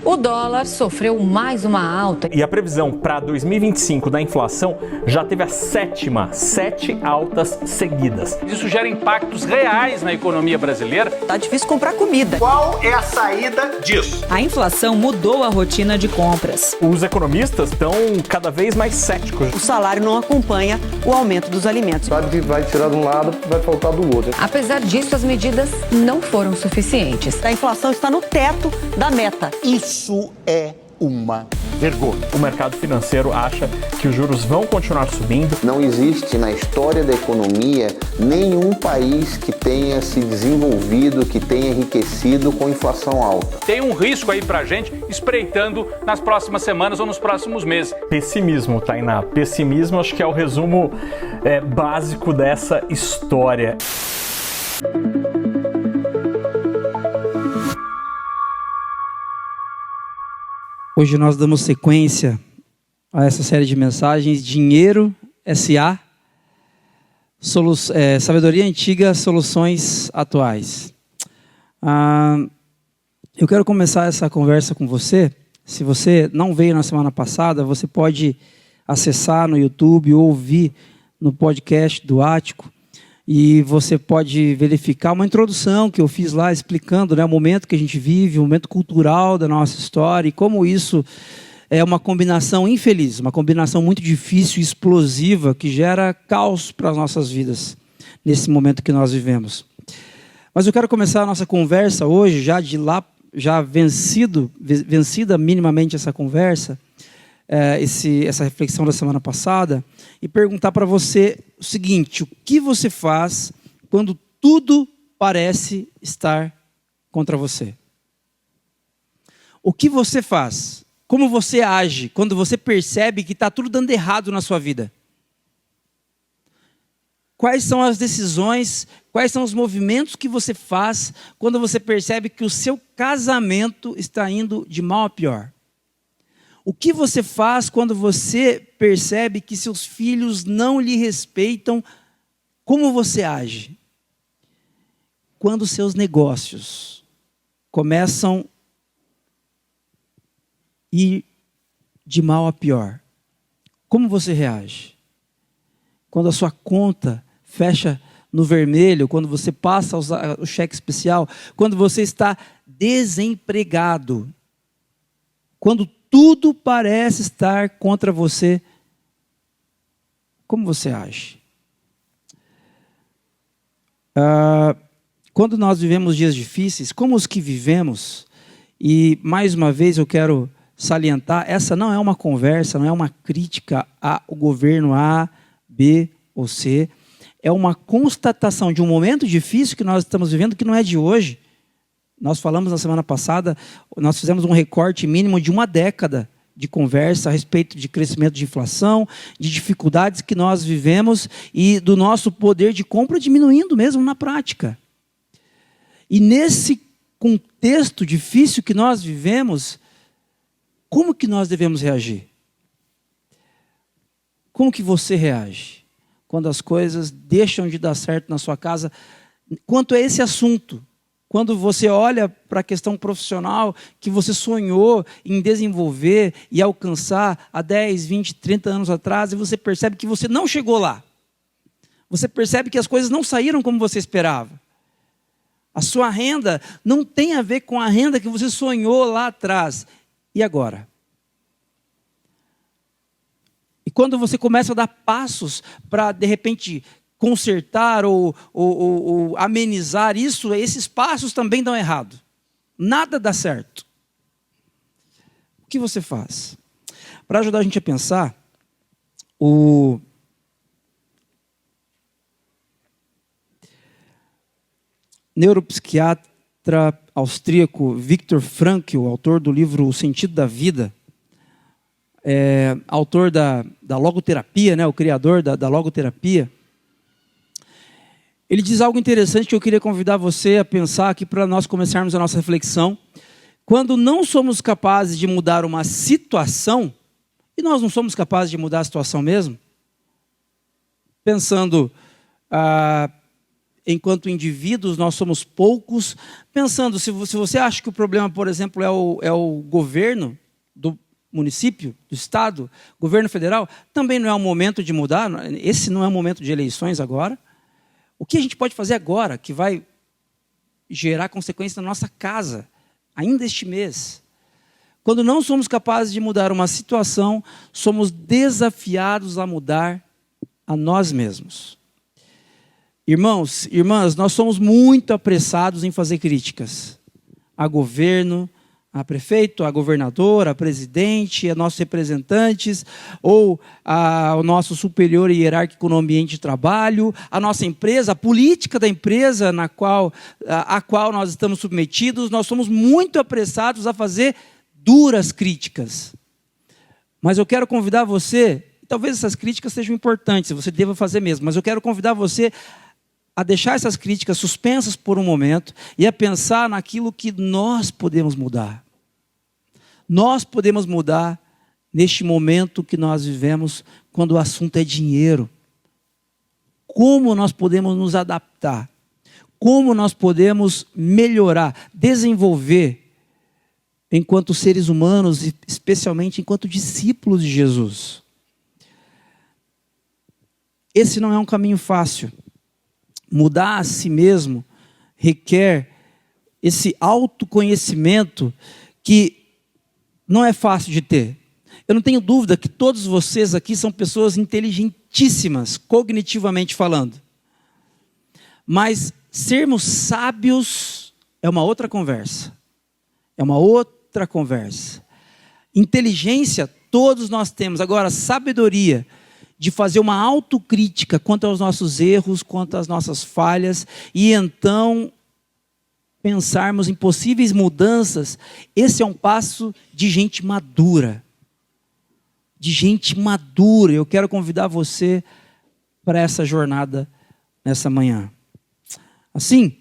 O dólar sofreu mais uma alta. E a previsão para 2025 da inflação já teve a sete altas seguidas. Isso gera impactos reais na economia brasileira. Tá difícil comprar comida. Qual é a saída disso? A inflação mudou a rotina de compras. Os economistas estão cada vez mais céticos. O salário não acompanha o aumento dos alimentos. Sabe que vai tirar de um lado, vai faltar do outro. Apesar disso, as medidas não foram suficientes. A inflação está no teto da meta. Isso é uma vergonha. O mercado financeiro acha que os juros vão continuar subindo. Não existe na história da economia nenhum país que tenha se desenvolvido, que tenha enriquecido com inflação alta. Tem um risco aí pra gente espreitando nas próximas semanas ou nos próximos meses. Pessimismo, Tainá. Pessimismo acho que é o resumo básico dessa história. Hoje nós damos sequência a essa série de mensagens, Dinheiro S.A., Sabedoria Antiga, Soluções Atuais. Eu quero começar essa conversa com você. Se você não veio na semana passada, você pode acessar no YouTube ou ouvir no podcast do Ático. E você pode verificar uma introdução que eu fiz lá explicando, né, o momento que a gente vive, o momento cultural da nossa história e como isso é uma combinação infeliz, uma combinação muito difícil e explosiva que gera caos para as nossas vidas nesse momento que nós vivemos. Mas eu quero começar a nossa conversa hoje, já vencida minimamente essa conversa, essa reflexão da semana passada, e perguntar para você o seguinte: o que você faz quando tudo parece estar contra você? O que você faz? Como você age quando você percebe que está tudo dando errado na sua vida? Quais são as decisões, quais são os movimentos que você faz quando você percebe que o seu casamento está indo de mal a pior? O que você faz quando você percebe que seus filhos não lhe respeitam? Como você age? Quando seus negócios começam a ir de mal a pior, como você reage? Quando a sua conta fecha no vermelho, quando você passa a usar o cheque especial, quando você está desempregado, quando tudo parece estar contra você, como você age? Quando nós vivemos dias difíceis, como os que vivemos, e mais uma vez eu quero salientar, essa não é uma conversa, não é uma crítica ao governo A, B ou C, é uma constatação de um momento difícil que nós estamos vivendo, que não é de hoje. Nós falamos na semana passada, nós fizemos um recorte mínimo de uma década de conversa a respeito de crescimento de inflação, de dificuldades que nós vivemos e do nosso poder de compra diminuindo mesmo na prática. E nesse contexto difícil que nós vivemos, como que nós devemos reagir? Como que você reage quando as coisas deixam de dar certo na sua casa? Quanto a esse assunto, quando você olha para a questão profissional que você sonhou em desenvolver e alcançar há 10, 20, 30 anos atrás, e você percebe que você não chegou lá. Você percebe que as coisas não saíram como você esperava. A sua renda não tem a ver com a renda que você sonhou lá atrás. E agora? E quando você começa a dar passos para, de repente, consertar ou amenizar isso, esses passos também dão errado. Nada dá certo. O que você faz? Para ajudar a gente a pensar, o neuropsiquiatra austríaco Viktor Frankl, autor do livro O Sentido da Vida, autor da logoterapia, né, o criador da logoterapia, ele diz algo interessante que eu queria convidar você a pensar aqui para nós começarmos a nossa reflexão. Quando não somos capazes de mudar uma situação, e nós não somos capazes de mudar a situação mesmo, pensando, enquanto indivíduos, nós somos poucos. Pensando, se você acha que o problema, por exemplo, é o governo do município, do estado, governo federal, também não é o momento de mudar. Esse não é o momento de eleições agora. O que a gente pode fazer agora, que vai gerar consequências na nossa casa, ainda este mês? Quando não somos capazes de mudar uma situação, somos desafiados a mudar a nós mesmos. Irmãos, irmãs, nós somos muito apressados em fazer críticas a governo, a prefeito, a governador, a presidente, a nossos representantes, ou ao nosso superior hierárquico no ambiente de trabalho, a nossa empresa, a política da empresa a qual nós estamos submetidos. Nós somos muito apressados a fazer duras críticas. Mas eu quero convidar você, talvez essas críticas sejam importantes, você deva fazer mesmo, mas eu quero convidar você a deixar essas críticas suspensas por um momento e a pensar naquilo que nós podemos mudar. Nós podemos mudar neste momento que nós vivemos, quando o assunto é dinheiro. Como nós podemos nos adaptar? Como nós podemos melhorar, desenvolver, enquanto seres humanos, e especialmente enquanto discípulos de Jesus? Esse não é um caminho fácil. Mudar a si mesmo requer esse autoconhecimento que não é fácil de ter. Eu não tenho dúvida que todos vocês aqui são pessoas inteligentíssimas, cognitivamente falando. Mas sermos sábios é uma outra conversa. É uma outra conversa. Inteligência todos nós temos. Agora, sabedoria de fazer uma autocrítica quanto aos nossos erros, quanto às nossas falhas, e então pensarmos em possíveis mudanças, esse é um passo de gente madura. De gente madura. Eu quero convidar você para essa jornada nessa manhã. Assim,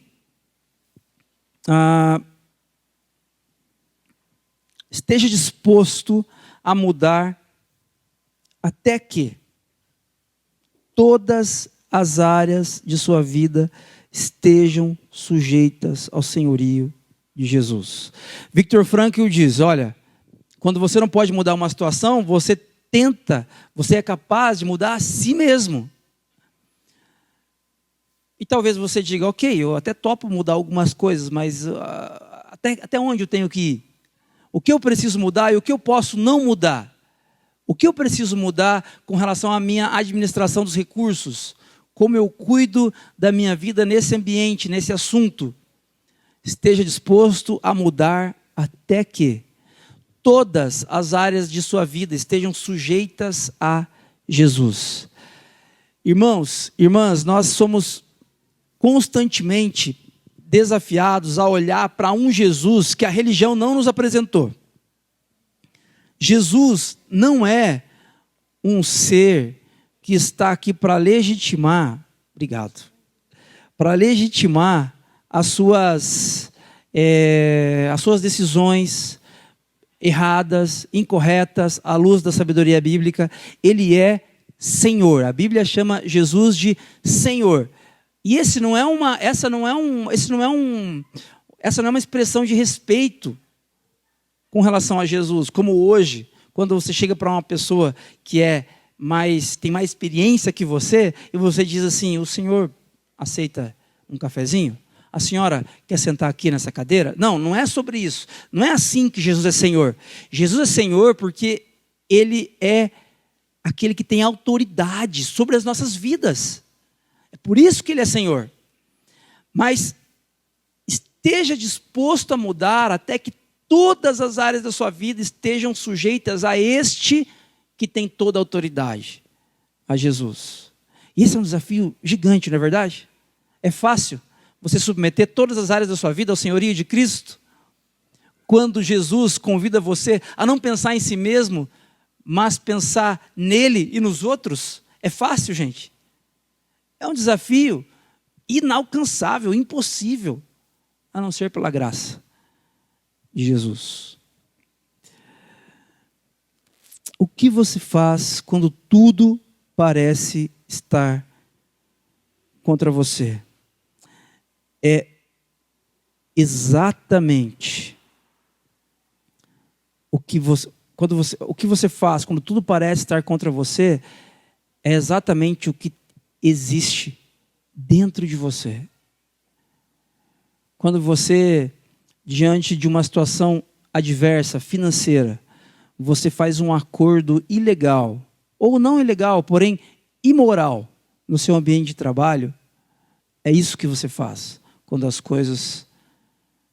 esteja disposto a mudar até que todas as áreas de sua vida estejam sujeitas ao senhorio de Jesus. Viktor Frankl diz, olha, quando você não pode mudar uma situação, você é capaz de mudar a si mesmo. E talvez você diga, ok, eu até topo mudar algumas coisas, mas até onde eu tenho que ir? O que eu preciso mudar e o que eu posso não mudar? O que eu preciso mudar com relação à minha administração dos recursos? Como eu cuido da minha vida nesse ambiente, nesse assunto? Esteja disposto a mudar até que todas as áreas de sua vida estejam sujeitas a Jesus. Irmãos, irmãs, nós somos constantemente desafiados a olhar para um Jesus que a religião não nos apresentou. Jesus não é um ser que está aqui para legitimar, para legitimar as suas decisões erradas, incorretas, à luz da sabedoria bíblica. Ele é Senhor. A Bíblia chama Jesus de Senhor. E essa não é uma expressão de respeito com relação a Jesus, como hoje, quando você chega para uma pessoa que tem mais experiência que você, e você diz assim, o senhor aceita um cafezinho? A senhora quer sentar aqui nessa cadeira? Não, não é sobre isso. Não é assim que Jesus é Senhor. Jesus é Senhor porque Ele é aquele que tem autoridade sobre as nossas vidas. É por isso que Ele é Senhor. Mas esteja disposto a mudar até que todas as áreas da sua vida estejam sujeitas a este que tem toda a autoridade, a Jesus. E esse é um desafio gigante, não é verdade? É fácil você submeter todas as áreas da sua vida ao senhorio de Cristo? Quando Jesus convida você a não pensar em si mesmo, mas pensar nele e nos outros, é fácil, gente? É um desafio inalcançável, impossível, a não ser pela graça de Jesus. O que você faz quando tudo parece estar contra você? é exatamente o que você faz quando tudo parece estar contra você, é exatamente o que existe dentro de você. Quando você, diante de uma situação adversa, financeira, você faz um acordo ilegal, ou não ilegal, porém imoral, no seu ambiente de trabalho, é isso que você faz quando as coisas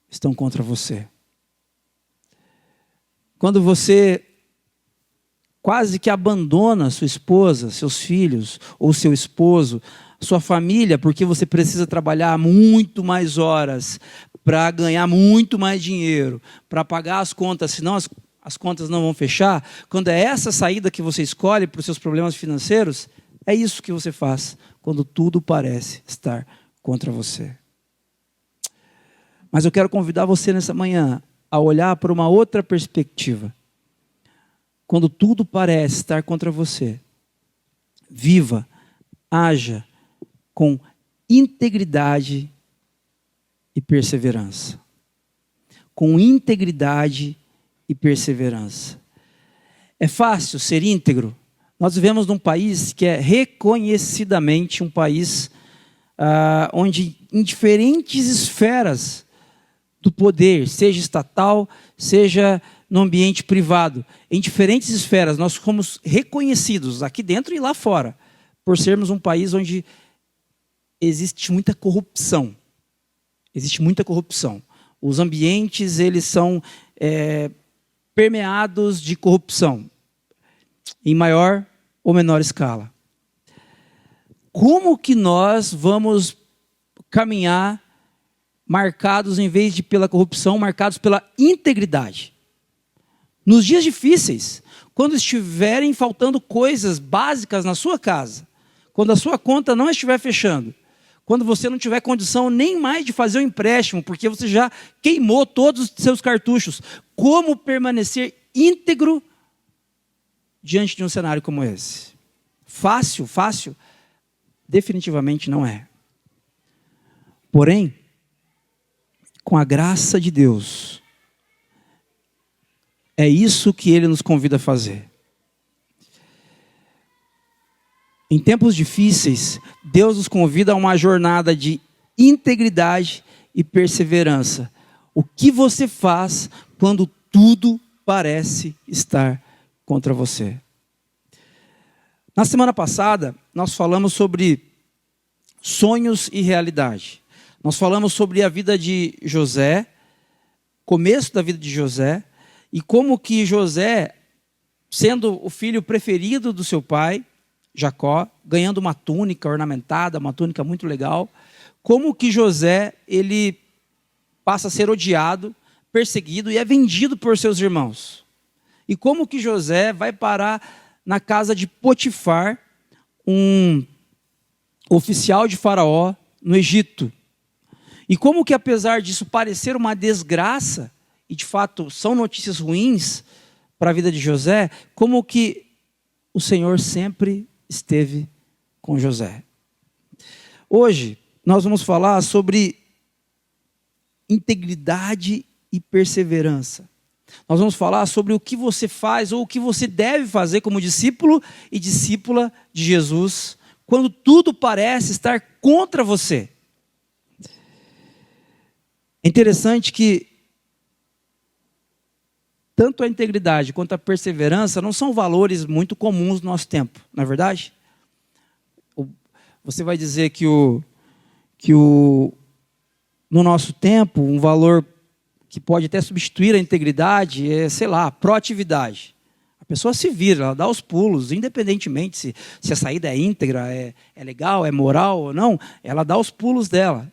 estão contra você. Quando você quase que abandona sua esposa, seus filhos, ou seu esposo, sua família, porque você precisa trabalhar muito mais horas para ganhar muito mais dinheiro, para pagar as contas, senão as contas não vão fechar. Quando é essa saída que você escolhe para os seus problemas financeiros, é isso que você faz quando tudo parece estar contra você. Mas eu quero convidar você nessa manhã a olhar para uma outra perspectiva. Quando tudo parece estar contra você, viva, haja com integridade e perseverança. Com integridade e perseverança. É fácil ser íntegro? Nós vivemos num país que é reconhecidamente um país onde em diferentes esferas do poder, seja estatal, seja no ambiente privado, em diferentes esferas, nós somos reconhecidos aqui dentro e lá fora, por sermos um país onde existe muita corrupção. Existe muita corrupção. Os ambientes, eles são permeados de corrupção, em maior ou menor escala. Como que nós vamos caminhar marcados, em vez de pela corrupção, marcados pela integridade? Nos dias difíceis, quando estiverem faltando coisas básicas na sua casa, quando a sua conta não estiver fechando, quando você não tiver condição nem mais de fazer um empréstimo, porque você já queimou todos os seus cartuchos, como permanecer íntegro diante de um cenário como esse? Fácil? Fácil? Definitivamente não é. Porém, com a graça de Deus, é isso que Ele nos convida a fazer. Em tempos difíceis, Deus nos convida a uma jornada de integridade e perseverança. O que você faz quando tudo parece estar contra você? Na semana passada, nós falamos sobre sonhos e realidade. Nós falamos sobre a vida de José, começo da vida de José, e como que José, sendo o filho preferido do seu pai, Jacó, ganhando uma túnica ornamentada, uma túnica muito legal, como que José, ele passa a ser odiado, perseguido e é vendido por seus irmãos. E como que José vai parar na casa de Potifar, um oficial de Faraó no Egito. E como que, apesar disso parecer uma desgraça, e de fato são notícias ruins para a vida de José, como que o Senhor sempre esteve com José. Hoje nós vamos falar sobre integridade e perseverança. Nós vamos falar sobre o que você faz ou o que você deve fazer como discípulo e discípula de Jesus quando tudo parece estar contra você. É interessante que tanto a integridade quanto a perseverança não são valores muito comuns no nosso tempo, não é verdade? Você vai dizer que no nosso tempo, um valor que pode até substituir a integridade é, sei lá, a proatividade. A pessoa se vira, ela dá os pulos, independentemente se a saída é íntegra, é legal, é moral ou não, ela dá os pulos dela.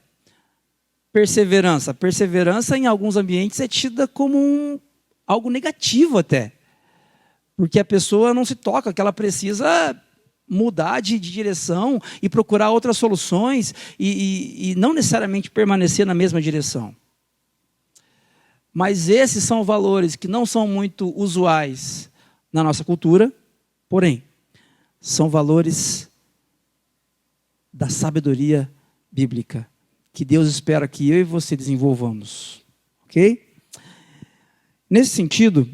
Perseverança. Perseverança em alguns ambientes é tida como algo negativo até. Porque a pessoa não se toca, que ela precisa mudar de direção e procurar outras soluções e não necessariamente permanecer na mesma direção. Mas esses são valores que não são muito usuais na nossa cultura, porém, são valores da sabedoria bíblica, que Deus espera que eu e você desenvolvamos. Ok? Nesse sentido,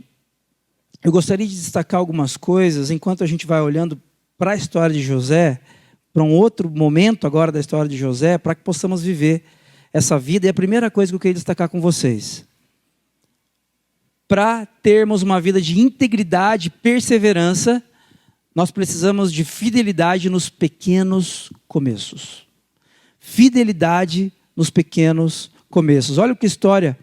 eu gostaria de destacar algumas coisas enquanto a gente vai olhando para a história de José, para um outro momento agora da história de José, para que possamos viver essa vida. E a primeira coisa que eu queria destacar com vocês: para termos uma vida de integridade e perseverança, nós precisamos de fidelidade nos pequenos começos. Fidelidade nos pequenos começos. Olha o que a história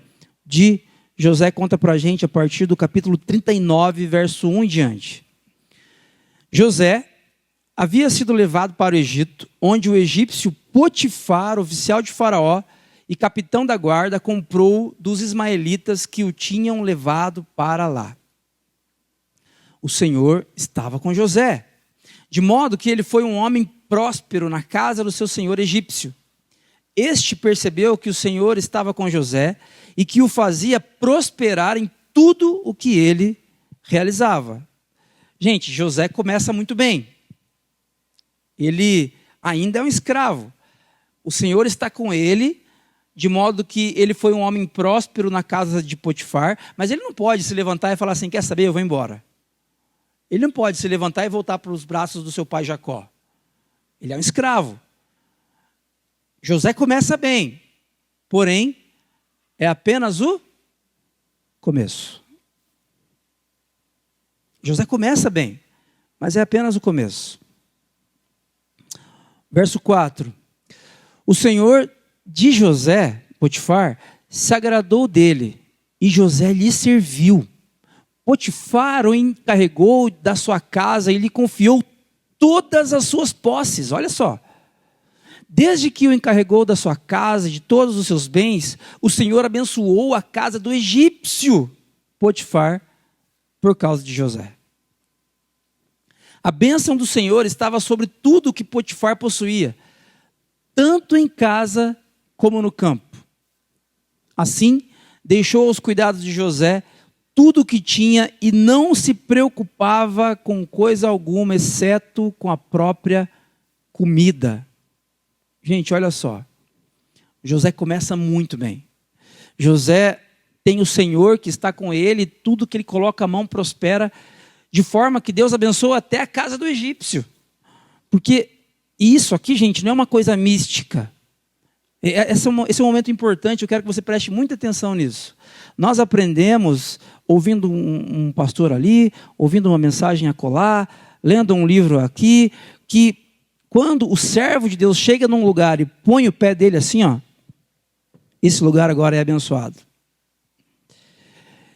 de José conta para a gente a partir do capítulo 39, verso 1 em diante. José havia sido levado para o Egito, onde o egípcio Potifar, oficial de Faraó e capitão da guarda, comprou dos ismaelitas que o tinham levado para lá. O Senhor estava com José, de modo que ele foi um homem próspero na casa do seu senhor egípcio. Este percebeu que o Senhor estava com José e que o fazia prosperar em tudo o que ele realizava. Gente, José começa muito bem. Ele ainda é um escravo. O Senhor está com ele, de modo que ele foi um homem próspero na casa de Potifar, mas ele não pode se levantar e falar assim: quer saber, eu vou embora. Ele não pode se levantar e voltar para os braços do seu pai Jacó. Ele é um escravo. José começa bem, porém, é apenas o começo. José começa bem, mas é apenas o começo. Verso 4. O Senhor de José, Potifar, se agradou dele e José lhe serviu. Potifar o encarregou da sua casa e lhe confiou todas as suas posses. Olha só. Desde que o encarregou da sua casa e de todos os seus bens, o Senhor abençoou a casa do egípcio Potifar por causa de José. A bênção do Senhor estava sobre tudo o que Potifar possuía, tanto em casa como no campo. Assim, deixou aos cuidados de José tudo o que tinha e não se preocupava com coisa alguma, exceto com a própria comida. Gente, olha só. José começa muito bem. José tem o Senhor que está com ele, tudo que ele coloca a mão prospera, de forma que Deus abençoa até a casa do egípcio. Porque isso aqui, gente, não é uma coisa mística. Esse é um momento importante, eu quero que você preste muita atenção nisso. Nós aprendemos, ouvindo um pastor ali, ouvindo uma mensagem acolá, lendo um livro aqui, que quando o servo de Deus chega num lugar e põe o pé dele assim, ó, esse lugar agora é abençoado.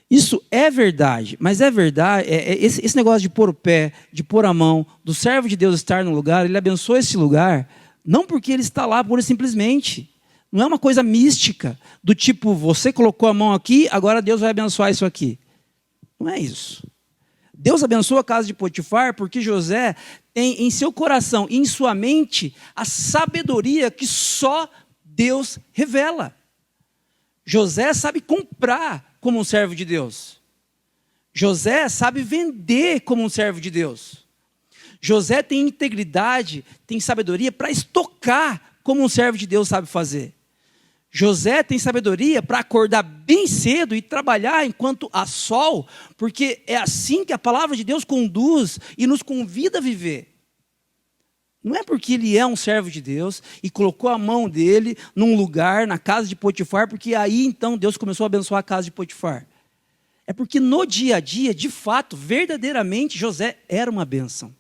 Isso é verdade, mas é verdade, esse negócio de pôr o pé, de pôr a mão, do servo de Deus estar no lugar, ele abençoa esse lugar, não porque ele está lá pura e simplesmente. Não é uma coisa mística, do tipo, você colocou a mão aqui, agora Deus vai abençoar isso aqui. Não é isso. Deus abençoa a casa de Potifar porque José tem em seu coração e em sua mente a sabedoria que só Deus revela. José sabe comprar como um servo de Deus. José sabe vender como um servo de Deus. José tem integridade, tem sabedoria para estocar como um servo de Deus sabe fazer. José tem sabedoria para acordar bem cedo e trabalhar enquanto há sol, porque é assim que a palavra de Deus conduz e nos convida a viver. Não é porque ele é um servo de Deus e colocou a mão dele num lugar, na casa de Potifar, porque aí então Deus começou a abençoar a casa de Potifar. É porque no dia a dia, de fato, verdadeiramente, José era uma bênção.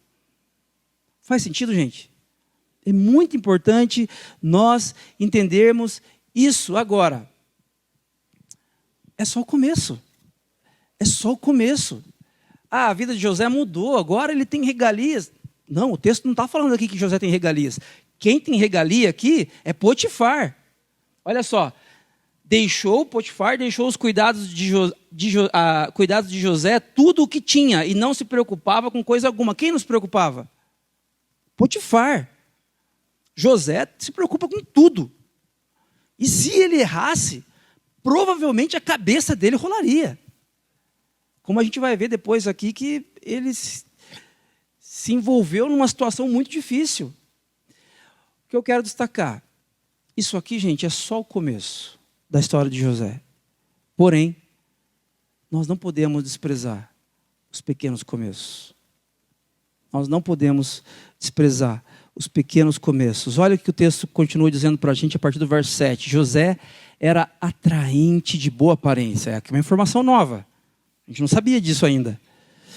Faz sentido, gente? É muito importante nós entendermos isso agora. É só o começo. É só o começo. Ah, a vida de José mudou, agora ele tem regalias. Não, o texto não está falando aqui que José tem regalias. Quem tem regalia aqui é Potifar. Olha só. Potifar deixou os cuidados de José tudo o que tinha e não se preocupava com coisa alguma. Quem nos preocupava? Potifar. José se preocupa com tudo. E se ele errasse, provavelmente a cabeça dele rolaria. Como a gente vai ver depois aqui que ele se envolveu numa situação muito difícil. O que eu quero destacar? Isso aqui, gente, é só o começo da história de José. Porém, nós não podemos desprezar os pequenos começos. Nós não podemos desprezar os pequenos começos. Olha o que o texto continua dizendo para a gente a partir do verso 7. José era atraente de boa aparência. É uma informação nova. A gente não sabia disso ainda.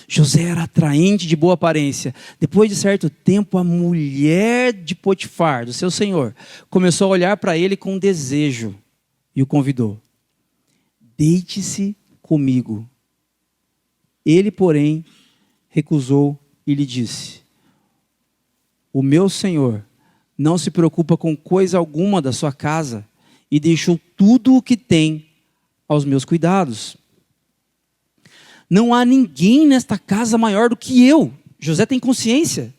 José era atraente de boa aparência. Depois de certo tempo, a mulher de Potifar, do seu senhor, começou a olhar para ele com desejo e o convidou. Deite-se comigo. Ele, porém, recusou e lhe disse: o meu senhor não se preocupa com coisa alguma da sua casa e deixou tudo o que tem aos meus cuidados. Não há ninguém nesta casa maior do que eu. José tem consciência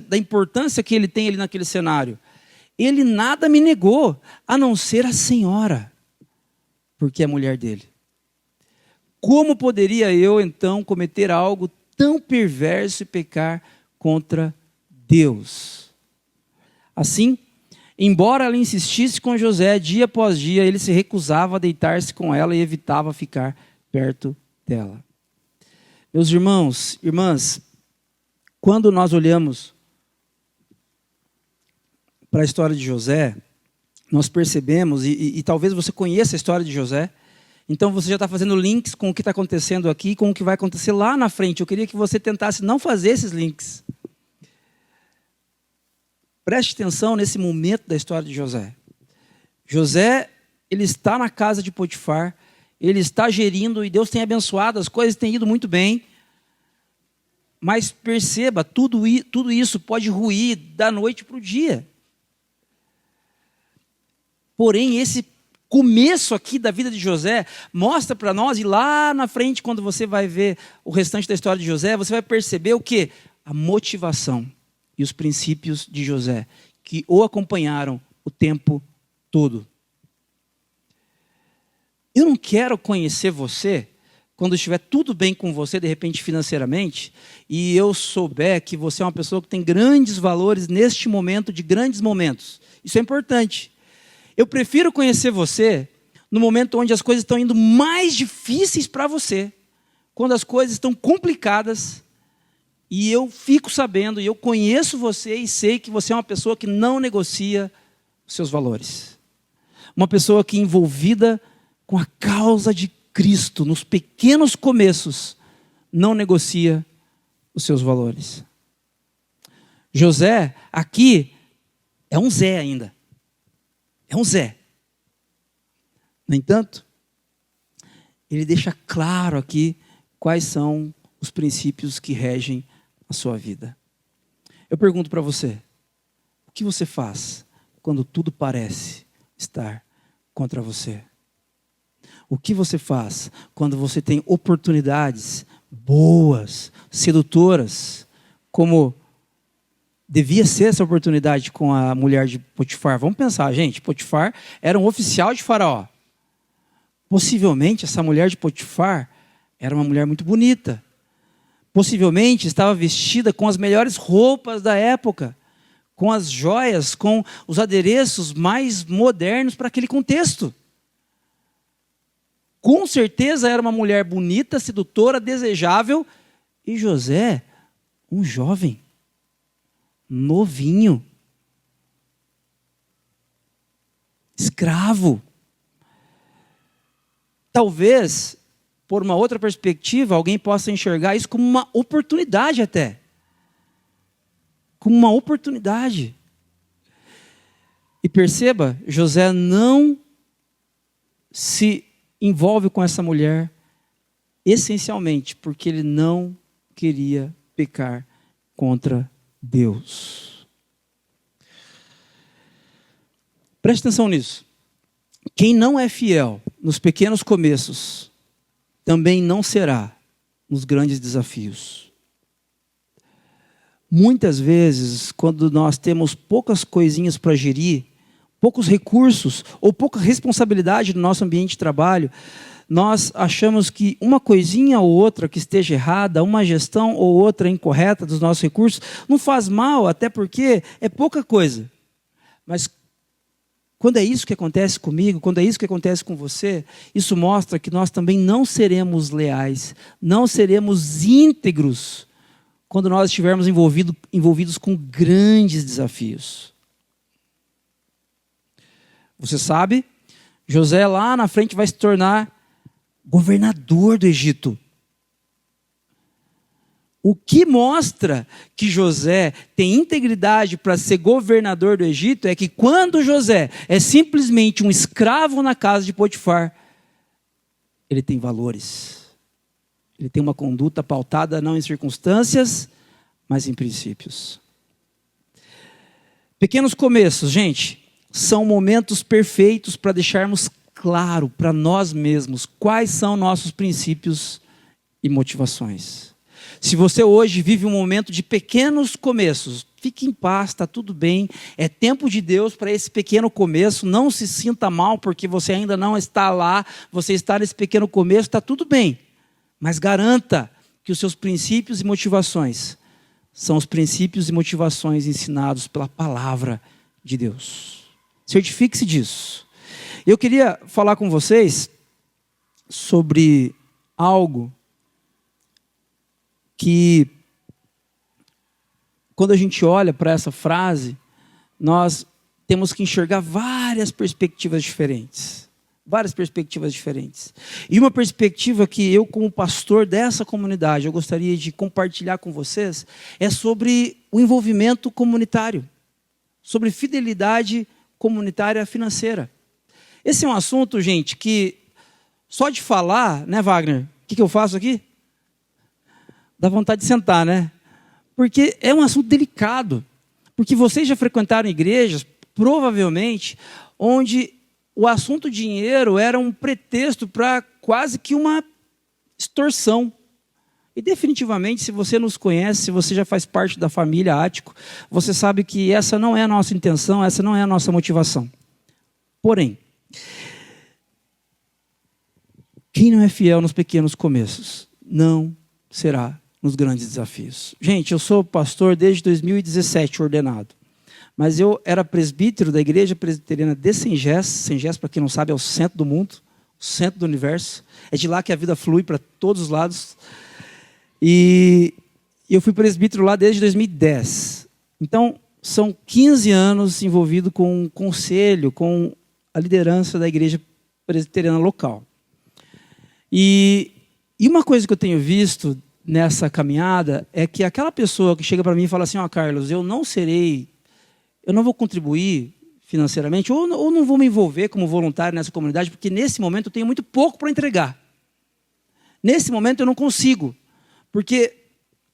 da importância que ele tem ali naquele cenário. Ele nada me negou, a não ser a senhora, porque é mulher dele. Como poderia eu, então, cometer algo tão perverso e pecar contra Deus? Assim, embora ela insistisse com José dia após dia, ele se recusava a deitar-se com ela e evitava ficar perto dela. Meus irmãos, irmãs, quando nós olhamos para a história de José, nós percebemos, e talvez você conheça a história de José, então você já está fazendo links com o que está acontecendo aqui, com o que vai acontecer lá na frente. Eu queria que você tentasse não fazer esses links. Preste atenção nesse momento da história de José. José, ele está na casa de Potifar, ele está gerindo e Deus tem abençoado, as coisas têm ido muito bem. Mas perceba, tudo isso pode ruir da noite para o dia. Porém, esse começo aqui da vida de José mostra para nós, e lá na frente, quando você vai ver o restante da história de José, você vai perceber o quê? A motivação e os princípios de José, que o acompanharam o tempo todo. Eu não quero conhecer você quando estiver tudo bem com você, de repente financeiramente, e eu souber que você é uma pessoa que tem grandes valores neste momento, de grandes momentos. Isso é importante. Eu prefiro conhecer você no momento onde as coisas estão indo mais difíceis para você, quando as coisas estão complicadas, e eu fico sabendo, e eu conheço você e sei que você é uma pessoa que não negocia os seus valores. Uma pessoa que é envolvida com a causa de Cristo, nos pequenos começos, não negocia os seus valores. José, aqui, é um Zé ainda. É um Zé. No entanto, ele deixa claro aqui quais são os princípios que regem a sua vida. Eu pergunto para você, o que você faz quando tudo parece estar contra você? O que você faz quando você tem oportunidades boas, sedutoras, como devia ser essa oportunidade com a mulher de Potifar? Vamos pensar, gente, Potifar era um oficial de Faraó. Possivelmente essa mulher de Potifar era uma mulher muito bonita. Possivelmente estava vestida com as melhores roupas da época, com as joias, com os adereços mais modernos para aquele contexto. Com certeza era uma mulher bonita, sedutora, desejável. E José, um jovem, novinho, escravo. Talvez, por uma outra perspectiva, alguém possa enxergar isso como uma oportunidade até. Como uma oportunidade. E perceba, José não se envolve com essa mulher essencialmente porque ele não queria pecar contra Deus. Preste atenção nisso. Quem não é fiel nos pequenos começos, também não será nos grandes desafios. Muitas vezes, quando nós temos poucas coisinhas para gerir, poucos recursos ou pouca responsabilidade no nosso ambiente de trabalho, nós achamos que uma coisinha ou outra que esteja errada, uma gestão ou outra incorreta dos nossos recursos, não faz mal, até porque é pouca coisa. Mas Quando é isso que acontece comigo, quando é isso que acontece com você, isso mostra que nós também não seremos leais, não seremos íntegros quando nós estivermos envolvidos com grandes desafios. Você sabe, José lá na frente vai se tornar governador do Egito. O que mostra que José tem integridade para ser governador do Egito é que quando José é simplesmente um escravo na casa de Potifar, ele tem valores. Ele tem uma conduta pautada não em circunstâncias, mas em princípios. Pequenos começos, gente, são momentos perfeitos para deixarmos claro para nós mesmos quais são nossos princípios e motivações. Se você hoje vive um momento de pequenos começos, fique em paz, está tudo bem. É tempo de Deus para esse pequeno começo. Não se sinta mal porque você ainda não está lá. Você está nesse pequeno começo, está tudo bem. Mas garanta que os seus princípios e motivações são os princípios e motivações ensinados pela palavra de Deus. Certifique-se disso. Eu queria falar com vocês sobre algo que, quando a gente olha para essa frase, nós temos que enxergar várias perspectivas diferentes. Várias perspectivas diferentes. E uma perspectiva que eu, como pastor dessa comunidade, eu gostaria de compartilhar com vocês, é sobre o envolvimento comunitário, sobre fidelidade comunitária financeira. Esse é um assunto, gente, que só de falar, né, Wagner? O que eu faço aqui? Dá vontade de sentar, né? Porque é um assunto delicado. Porque vocês já frequentaram igrejas, provavelmente, onde o assunto dinheiro era um pretexto para quase que uma extorsão. E definitivamente, se você nos conhece, se você já faz parte da família Ático, você sabe que essa não é a nossa intenção, essa não é a nossa motivação. Porém, quem não é fiel nos pequenos começos, não será nos grandes desafios. Gente, eu sou pastor desde 2017, ordenado. Mas eu era presbítero da Igreja Presbiteriana de Sengés. Sengés, para quem não sabe, é o centro do mundo, o centro do universo. É de lá que a vida flui para todos os lados. E eu fui presbítero lá desde 2010. Então, são 15 anos envolvido com o conselho, com a liderança da Igreja Presbiteriana local. E uma coisa que eu tenho visto nessa caminhada é que aquela pessoa que chega para mim e fala assim, Carlos, eu não vou contribuir financeiramente, ou não vou me envolver como voluntário nessa comunidade, porque nesse momento eu tenho muito pouco para entregar. Nesse momento eu não consigo, porque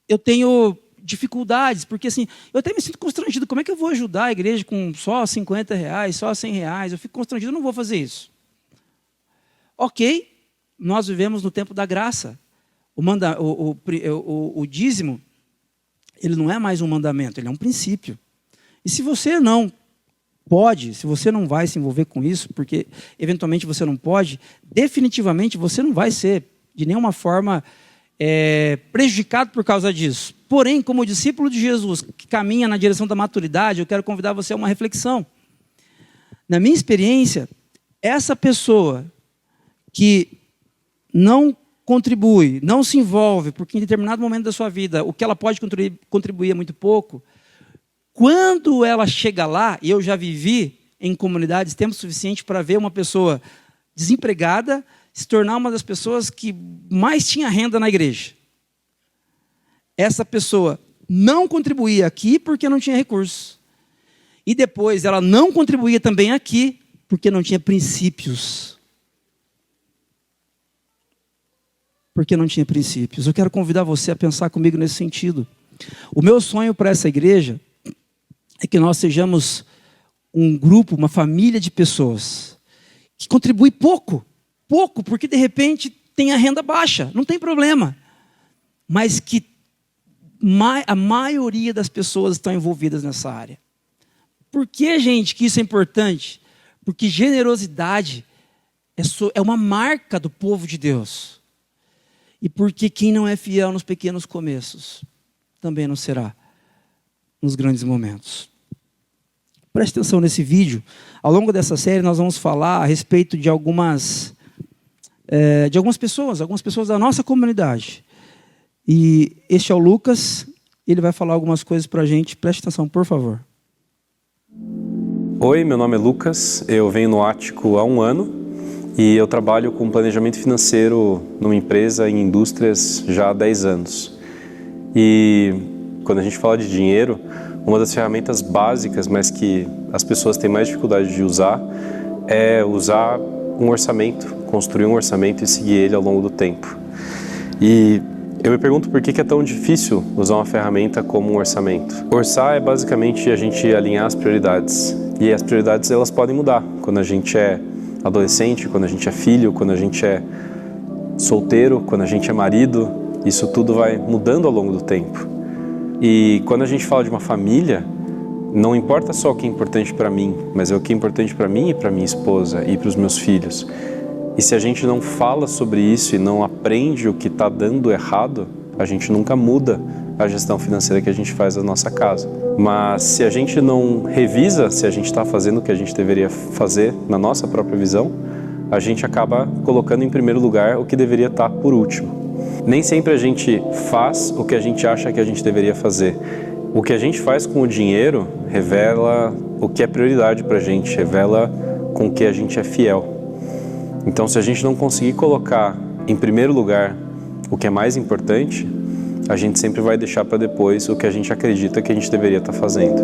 eu tenho dificuldades, porque assim, eu até me sinto constrangido, como é que eu vou ajudar a igreja com só R$50, só R$100? Eu fico constrangido, eu não vou fazer isso. Ok, nós vivemos no tempo da graça. O dízimo, ele não é mais um mandamento, ele é um princípio. E se você não pode, se você não vai se envolver com isso, porque eventualmente você não pode, definitivamente você não vai ser de nenhuma forma prejudicado por causa disso. Porém, como discípulo de Jesus, que caminha na direção da maturidade, eu quero convidar você a uma reflexão. Na minha experiência, essa pessoa que não contribui, não se envolve, porque em determinado momento da sua vida, o que ela pode contribuir é muito pouco. Quando ela chega lá, e eu já vivi em comunidades tempo suficiente para ver uma pessoa desempregada se tornar uma das pessoas que mais tinha renda na igreja. Essa pessoa não contribuía aqui porque não tinha recursos. E depois ela não contribuía também aqui porque não tinha princípios. Porque não tinha princípios. Eu quero convidar você a pensar comigo nesse sentido. O meu sonho para essa igreja é que nós sejamos um grupo, uma família de pessoas que contribui pouco, porque de repente tem a renda baixa, não tem problema, mas que a maioria das pessoas estão envolvidas nessa área. Por que, gente, que isso é importante? Porque generosidade é uma marca do povo de Deus. E porque quem não é fiel nos pequenos começos, também não será nos grandes momentos. Preste atenção nesse vídeo. Ao longo dessa série nós vamos falar a respeito de algumas pessoas da nossa comunidade. E este é o Lucas, ele vai falar algumas coisas para a gente. Preste atenção, por favor. Oi, meu nome é Lucas, eu venho no Ático há 1 ano e eu trabalho com planejamento financeiro numa empresa em indústrias já há 10 anos. E quando a gente fala de dinheiro, uma das ferramentas básicas, mas que as pessoas têm mais dificuldade de usar, é usar um orçamento, construir um orçamento e seguir ele ao longo do tempo. E eu me pergunto por que é tão difícil usar uma ferramenta como um orçamento. Orçar é basicamente a gente alinhar as prioridades. E as prioridades elas podem mudar quando a gente é adolescente, quando a gente é filho, quando a gente é solteiro, quando a gente é marido. Isso tudo vai mudando ao longo do tempo. E quando a gente fala de uma família, não importa só o que é importante para mim, mas é o que é importante para mim e para minha esposa e para os meus filhos. E se a gente não fala sobre isso e não aprende o que está dando errado, a gente nunca muda a gestão financeira que a gente faz da nossa casa. Mas se a gente não revisa se a gente está fazendo o que a gente deveria fazer na nossa própria visão, a gente acaba colocando em primeiro lugar o que deveria estar por último. Nem sempre a gente faz o que a gente acha que a gente deveria fazer. O que a gente faz com o dinheiro revela o que é prioridade para a gente, revela com o que a gente é fiel. Então, se a gente não conseguir colocar em primeiro lugar o que é mais importante, a gente sempre vai deixar para depois o que a gente acredita que a gente deveria estar fazendo.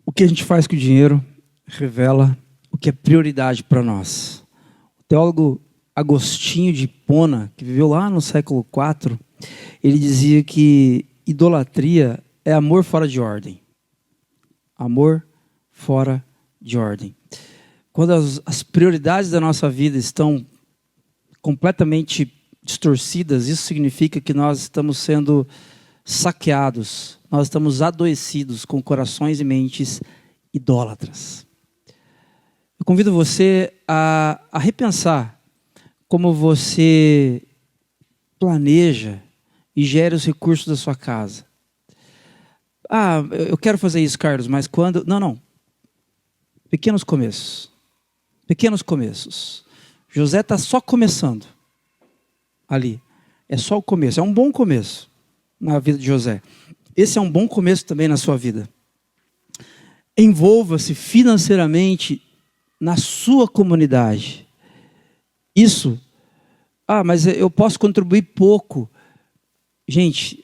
O que a gente faz com o dinheiro revela o que é prioridade para nós. O teólogo Agostinho de Hipona, que viveu lá no século IV, ele dizia que idolatria é amor fora de ordem. Amor fora de ordem. Quando as prioridades da nossa vida estão completamente distorcidas, isso significa que nós estamos sendo saqueados, nós estamos adoecidos com corações e mentes idólatras. Eu convido você a repensar como você planeja e gera os recursos da sua casa. Ah, eu quero fazer isso, Carlos, mas quando... Não. Pequenos começos. Pequenos começos. José está só começando ali. É só o começo. É um bom começo na vida de José. Esse é um bom começo também na sua vida. Envolva-se financeiramente na sua comunidade. Isso. Ah, mas eu posso contribuir pouco. Gente,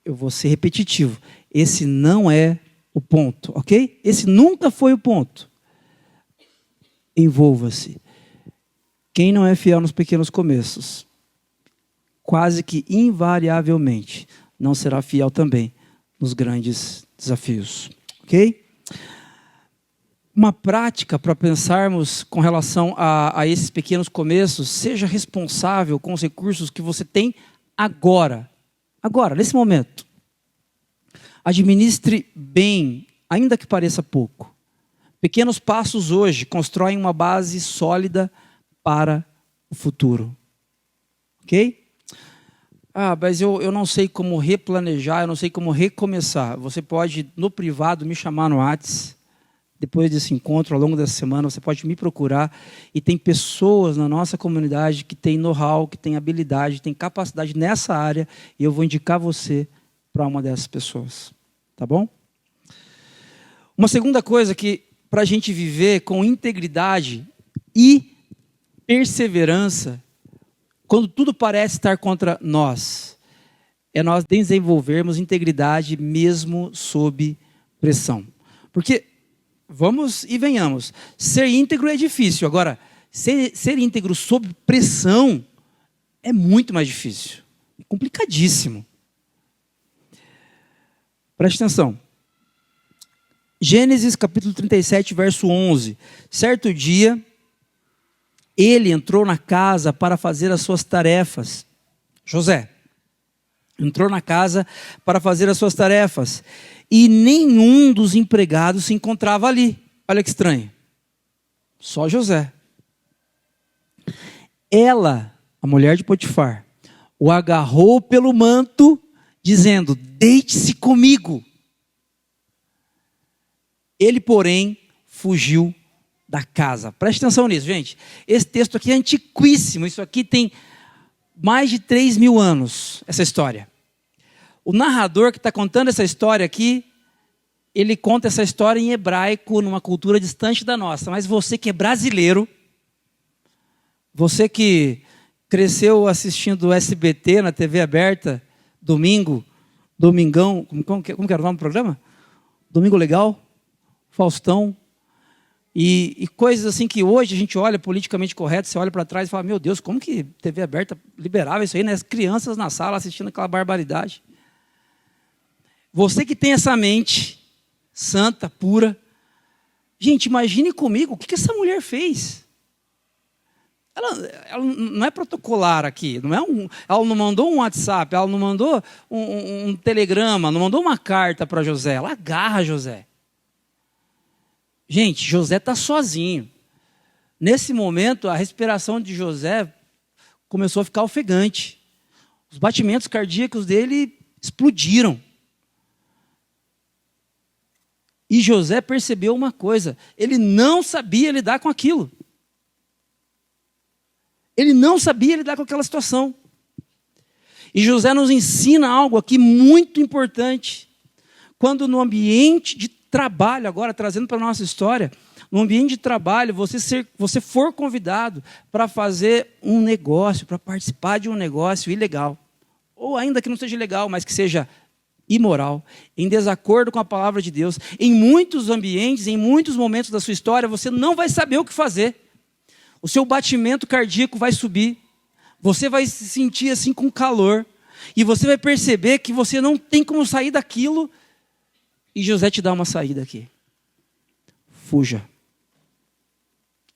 eu vou ser repetitivo. Esse não é o ponto, ok? Esse nunca foi o ponto. Envolva-se. Quem não é fiel nos pequenos começos, quase que invariavelmente, não será fiel também nos grandes desafios, ok? Uma prática para pensarmos com relação a esses pequenos começos, seja responsável com os recursos que você tem agora, nesse momento. Administre bem, ainda que pareça pouco. Pequenos passos hoje constroem uma base sólida para o futuro. Ok? Ah, mas eu não sei como replanejar, eu não sei como recomeçar. Você pode, no privado, me chamar no WhatsApp. Depois desse encontro, ao longo dessa semana, você pode me procurar. E tem pessoas na nossa comunidade que têm know-how, que têm habilidade, têm capacidade nessa área. E eu vou indicar você para uma dessas pessoas. Tá bom? Uma segunda coisa que, para a gente viver com integridade e perseverança, quando tudo parece estar contra nós, é nós desenvolvermos integridade mesmo sob pressão. Porque, vamos e venhamos, ser íntegro é difícil. Agora, ser íntegro sob pressão é muito mais difícil. É complicadíssimo. Preste atenção. Gênesis capítulo 37, verso 11. Certo dia, ele entrou na casa para fazer as suas tarefas. José entrou na casa para fazer as suas tarefas. E nenhum dos empregados se encontrava ali. Olha que estranho. Só José. Ela, a mulher de Potifar, o agarrou pelo manto, dizendo: deite-se comigo. Ele, porém, fugiu da casa. Preste atenção nisso, gente. Esse texto aqui é antiquíssimo. Isso aqui tem mais de 3.000 anos, essa história. O narrador que está contando essa história aqui, ele conta essa história em hebraico, numa cultura distante da nossa. Mas você que é brasileiro, você que cresceu assistindo SBT na TV aberta, Domingão, como que era o nome do programa? Domingo Legal, Faustão, e coisas assim que hoje a gente olha politicamente correto, você olha para trás e fala, meu Deus, como que TV aberta liberava isso aí, né? As crianças na sala assistindo aquela barbaridade. Você que tem essa mente santa, pura, gente, imagine comigo o que essa mulher fez. Ela não é protocolar aqui, ela não mandou um WhatsApp, ela não mandou um telegrama, não mandou uma carta para José, ela agarra José. Gente, José está sozinho. Nesse momento, a respiração de José começou a ficar ofegante. Os batimentos cardíacos dele explodiram. E José percebeu uma coisa, ele não sabia lidar com aquilo. Ele não sabia lidar com aquela situação. E José nos ensina algo aqui muito importante. Quando no ambiente de trabalho, agora trazendo para a nossa história, no ambiente de trabalho, você for convidado para fazer um negócio, para participar de um negócio ilegal, ou ainda que não seja ilegal, mas que seja imoral, em desacordo com a palavra de Deus, em muitos ambientes, em muitos momentos da sua história, você não vai saber o que fazer. O seu batimento cardíaco vai subir, você vai se sentir assim com calor, e você vai perceber que você não tem como sair daquilo, e José te dá uma saída aqui. Fuja.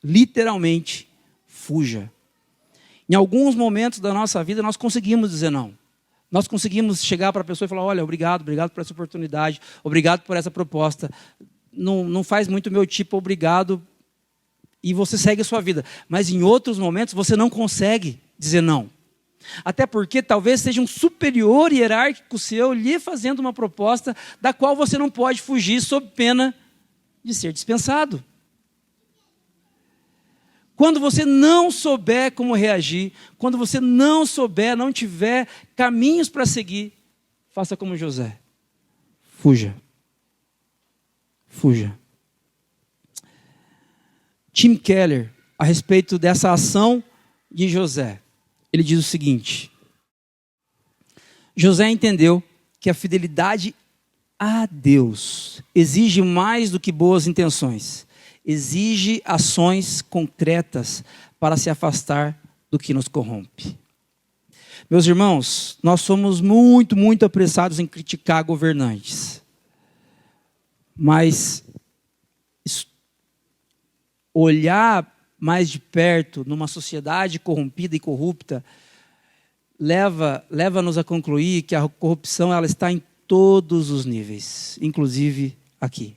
Literalmente, fuja. Em alguns momentos da nossa vida, nós conseguimos dizer não. Nós conseguimos chegar para a pessoa e falar, olha, obrigado por essa oportunidade, obrigado por essa proposta, não faz muito meu tipo, obrigado, e você segue a sua vida. Mas em outros momentos, você não consegue dizer não. Até porque talvez seja um superior hierárquico seu lhe fazendo uma proposta da qual você não pode fugir sob pena de ser dispensado. Quando você não souber como reagir, quando você não tiver caminhos para seguir, faça como José. Fuja. Fuja. Tim Keller, a respeito dessa ação de José, ele diz o seguinte: José entendeu que a fidelidade a Deus exige mais do que boas intenções, exige ações concretas para se afastar do que nos corrompe. Meus irmãos, nós somos muito, muito apressados em criticar governantes, mas olhar mais de perto numa sociedade corrompida e corrupta leva-nos a concluir que a corrupção ela está em todos os níveis, inclusive aqui.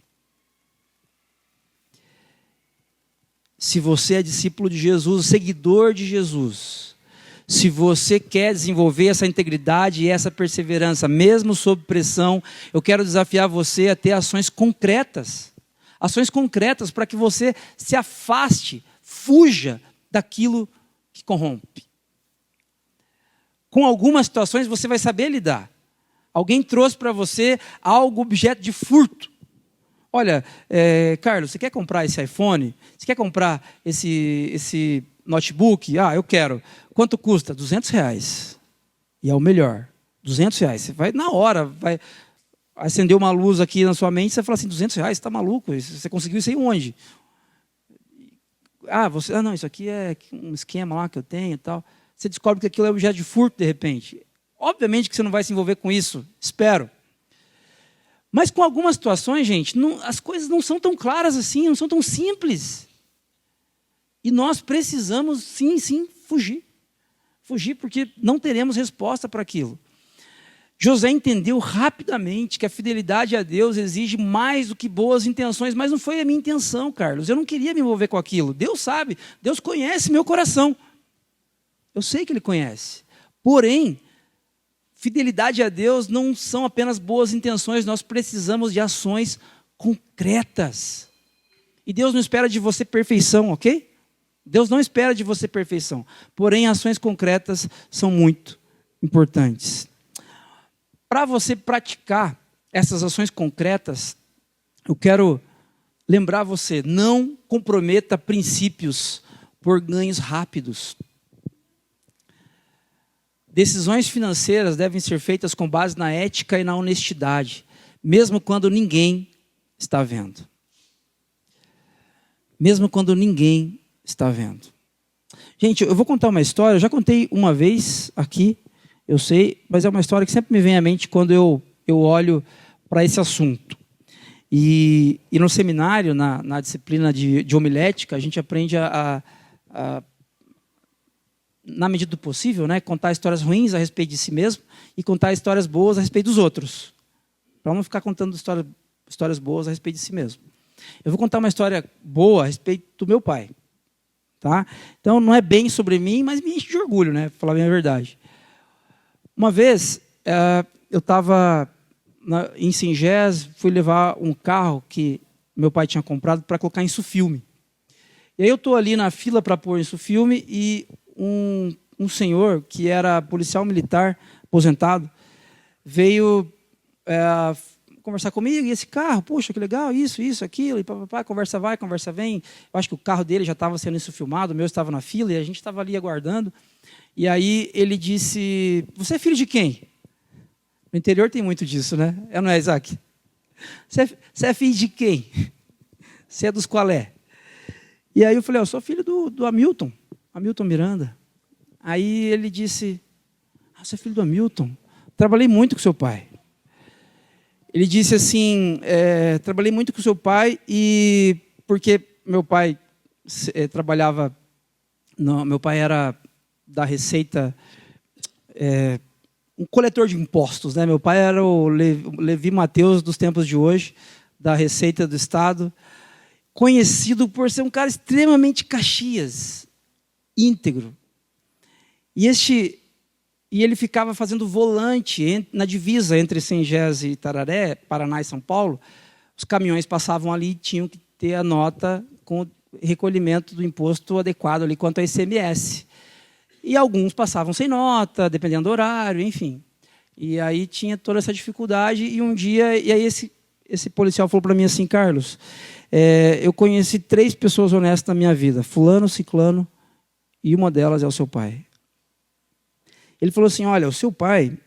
Se você é discípulo de Jesus, seguidor de Jesus, se você quer desenvolver essa integridade e essa perseverança, mesmo sob pressão, eu quero desafiar você a ter ações concretas para que você se afaste, fuja daquilo que corrompe. Com algumas situações você vai saber lidar. Alguém trouxe para você algo objeto de furto. Olha, Carlos, você quer comprar esse iPhone? Você quer comprar esse notebook? Ah, eu quero. Quanto custa? R$200. E é o melhor. R$200. Você vai na hora, vai acender uma luz aqui na sua mente, você fala assim, R$200, você está maluco? Você conseguiu isso aí onde? Não, isso aqui é um esquema lá que eu tenho e tal. Você descobre que aquilo é objeto de furto de repente. Obviamente que você não vai se envolver com isso, espero. Mas com algumas situações, gente, as coisas não são tão claras assim, não são tão simples. E nós precisamos, sim, fugir. Fugir porque não teremos resposta para aquilo. José entendeu rapidamente que a fidelidade a Deus exige mais do que boas intenções, mas não foi a minha intenção, Carlos. Eu não queria me envolver com aquilo. Deus sabe, Deus conhece meu coração. Eu sei que Ele conhece. Porém, fidelidade a Deus não são apenas boas intenções, nós precisamos de ações concretas. E Deus não espera de você perfeição, ok? Deus não espera de você perfeição. Porém, ações concretas são muito importantes. Para você praticar essas ações concretas, eu quero lembrar você, não comprometa princípios por ganhos rápidos. Decisões financeiras devem ser feitas com base na ética e na honestidade, mesmo quando ninguém está vendo. Mesmo quando ninguém está vendo. Gente, eu vou contar uma história, eu já contei uma vez aqui, eu sei, mas é uma história que sempre me vem à mente quando eu olho para esse assunto. E no seminário, na disciplina de homilética, a gente aprende a na medida do possível, né, contar histórias ruins a respeito de si mesmo e contar histórias boas a respeito dos outros. Para não ficar contando histórias boas a respeito de si mesmo. Eu vou contar uma história boa a respeito do meu pai. Tá? Então, não é bem sobre mim, mas me enche de orgulho, né, para falar bem a verdade. Uma vez, eu estava em Singés, fui levar um carro que meu pai tinha comprado para colocar em Insufilme. E aí eu estou ali na fila para pôr Insufilme e um senhor que era policial militar aposentado veio conversar comigo, e esse carro, puxa, que legal, isso, aquilo, e papapá, conversa vai, conversa vem. Eu acho que o carro dele já estava sendo insufilmado, o meu estava na fila, e a gente estava ali aguardando. E aí ele disse, você é filho de quem? No interior tem muito disso, né? Não é, Isaac? Você é filho de quem? Você é dos qualé? E aí eu falei, eu sou filho do Hamilton Miranda. Aí ele disse, você é filho do Hamilton? Trabalhei muito com seu pai. Ele disse assim, trabalhei muito com seu pai e porque meu pai trabalhava, meu pai era da Receita, um coletor de impostos, né? Meu pai era o Levi Mateus dos tempos de hoje, da Receita do Estado, conhecido por ser um cara extremamente caxias, íntegro. E ele ficava fazendo volante na divisa entre Sengés e Tararé, Paraná e São Paulo. Os caminhões passavam ali e tinham que ter a nota com o recolhimento do imposto adequado ali quanto ao ICMS. E alguns passavam sem nota, dependendo do horário, enfim. E aí tinha toda essa dificuldade. E um dia, esse policial falou para mim assim, Carlos, eu conheci 3 pessoas honestas na minha vida, fulano, ciclano, e uma delas é o seu pai. Ele falou assim, olha, o seu pai,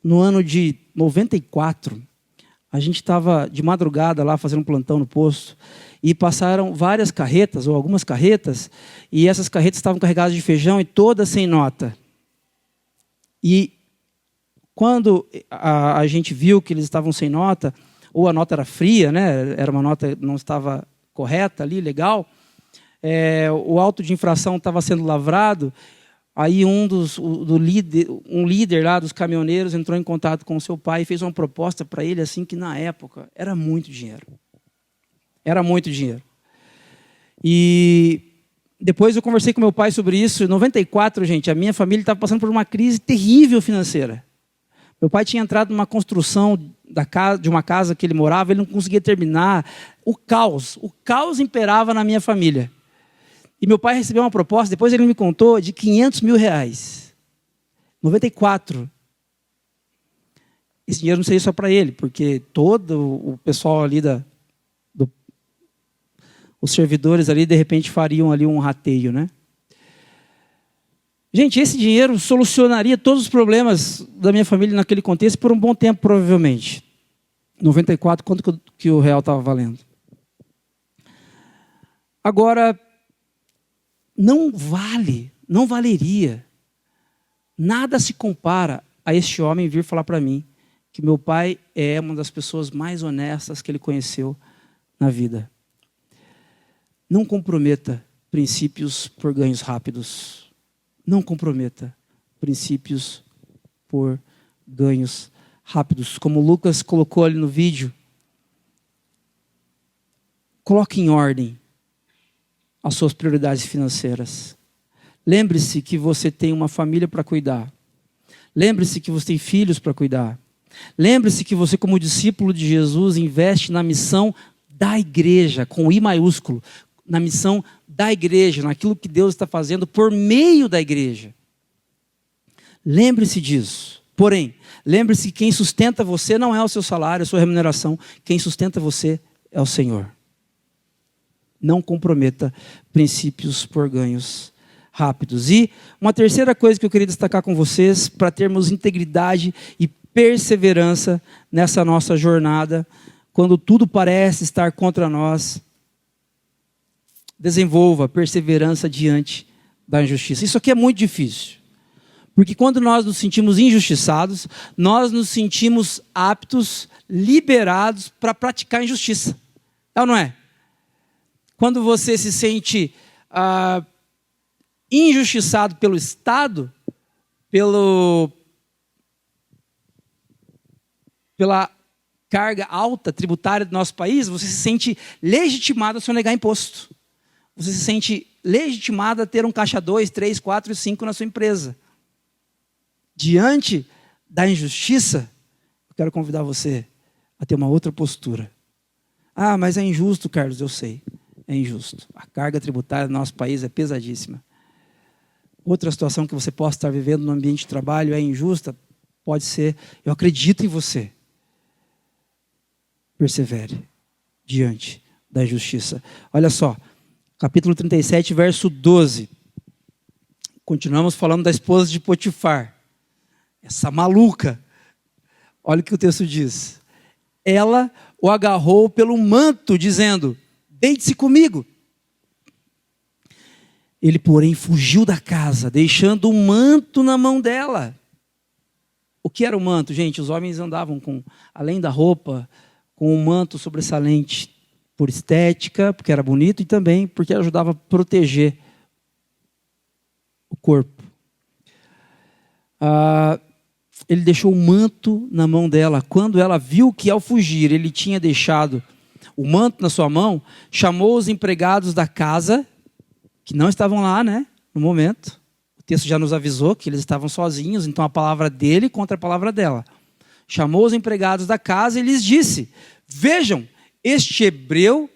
no ano de 94, a gente estava de madrugada lá fazendo um plantão no posto e passaram várias carretas, ou algumas carretas, e essas carretas estavam carregadas de feijão e todas sem nota. E quando a gente viu que eles estavam sem nota, ou a nota era fria, né, era uma nota que não estava correta ali, legal, o auto de infração estava sendo lavrado. Aí um líder lá dos caminhoneiros entrou em contato com o seu pai e fez uma proposta para ele assim que na época era muito dinheiro. Era muito dinheiro. E depois eu conversei com meu pai sobre isso. Em 94, gente, a minha família estava passando por uma crise terrível financeira. Meu pai tinha entrado numa construção de uma casa que ele morava, ele não conseguia terminar. O caos imperava na minha família. E meu pai recebeu uma proposta, depois ele me contou, de R$500 mil. 94. Esse dinheiro não seria só para ele, porque todo o pessoal ali, os servidores ali, de repente fariam ali um rateio, né? Gente, esse dinheiro solucionaria todos os problemas da minha família naquele contexto por um bom tempo, provavelmente. 94, quanto que o real estava valendo? Agora, não valeria, nada se compara a este homem vir falar para mim que meu pai é uma das pessoas mais honestas que ele conheceu na vida. Não comprometa princípios por ganhos rápidos. Não comprometa princípios por ganhos rápidos. Como o Lucas colocou ali no vídeo, coloque em ordem as suas prioridades financeiras. Lembre-se que você tem uma família para cuidar. Lembre-se que você tem filhos para cuidar. Lembre-se que você, como discípulo de Jesus, investe na missão da igreja, com I maiúsculo, na missão da igreja, naquilo que Deus está fazendo por meio da igreja. Lembre-se disso. Porém, lembre-se que quem sustenta você não é o seu salário, a sua remuneração. Quem sustenta você é o Senhor. Não comprometa princípios por ganhos rápidos. E uma terceira coisa que eu queria destacar com vocês, para termos integridade e perseverança nessa nossa jornada, quando tudo parece estar contra nós, desenvolva perseverança diante da injustiça. Isso aqui é muito difícil. Porque quando nós nos sentimos injustiçados, nós nos sentimos aptos, liberados para praticar injustiça. É ou não é? Quando você se sente injustiçado pelo Estado, pela carga alta tributária do nosso país, você se sente legitimado a sonegar imposto. Você se sente legitimado a ter um caixa 2, 3, 4 e 5 na sua empresa. Diante da injustiça, eu quero convidar você a ter uma outra postura. Ah, mas é injusto, Carlos, eu sei. É injusto. A carga tributária do nosso país é pesadíssima. Outra situação que você possa estar vivendo no ambiente de trabalho é injusta? Pode ser. Eu acredito em você. Persevere diante da injustiça. Olha só, capítulo 37, verso 12. Continuamos falando da esposa de Potifar. Essa maluca. Olha o que o texto diz. Ela o agarrou pelo manto, dizendo: deite-se comigo. Ele, porém, fugiu da casa, deixando o manto na mão dela. O que era o manto? Gente, os homens andavam com, além da roupa, com um manto sobressalente, por estética, porque era bonito, e também porque ajudava a proteger o corpo. Ele deixou o manto na mão dela. Quando ela viu que ao fugir ele tinha deixado o manto na sua mão, chamou os empregados da casa, que não estavam lá, né, no momento. O texto já nos avisou que eles estavam sozinhos, então a palavra dele contra a palavra dela. Chamou os empregados da casa e lhes disse: vejam, este hebreu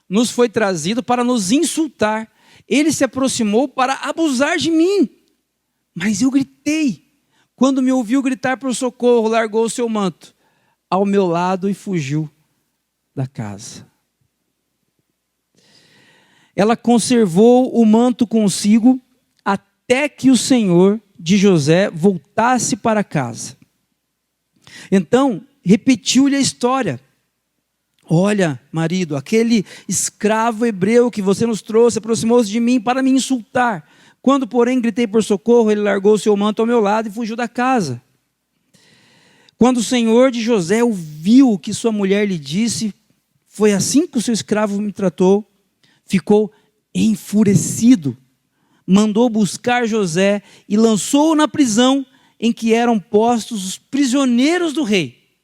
nos foi trazido para nos insultar. Ele se aproximou para abusar de mim. Mas eu gritei. Quando me ouviu gritar por socorro, largou o seu manto ao meu lado e fugiu da casa. Ela conservou o manto consigo até que o senhor de José voltasse para casa. Então, repetiu-lhe a história. Olha, marido, aquele escravo hebreu que você nos trouxe aproximou-se de mim para me insultar. Quando, porém, gritei por socorro, ele largou o seu manto ao meu lado e fugiu da casa. Quando o senhor de José ouviu o que sua mulher lhe disse, foi assim que o seu escravo me tratou, ficou enfurecido, mandou buscar José e lançou-o na prisão em que eram postos os prisioneiros do rei.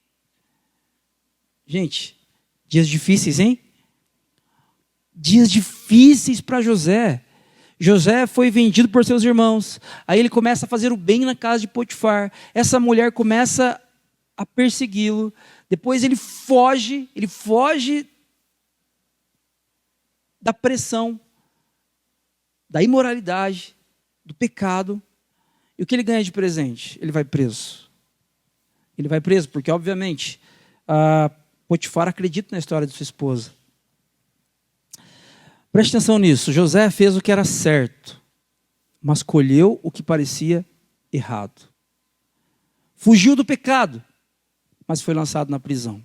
Gente, dias difíceis, hein? Dias difíceis para José. José foi vendido por seus irmãos. Aí ele começa a fazer o bem na casa de Potifar. Essa mulher começa a persegui-lo. Depois ele foge da pressão, da imoralidade, do pecado. E o que ele ganha de presente? Ele vai preso. Ele vai preso porque, obviamente, Potifar acredita na história de sua esposa. Preste atenção nisso. José fez o que era certo, mas colheu o que parecia errado. Fugiu do pecado, mas foi lançado na prisão.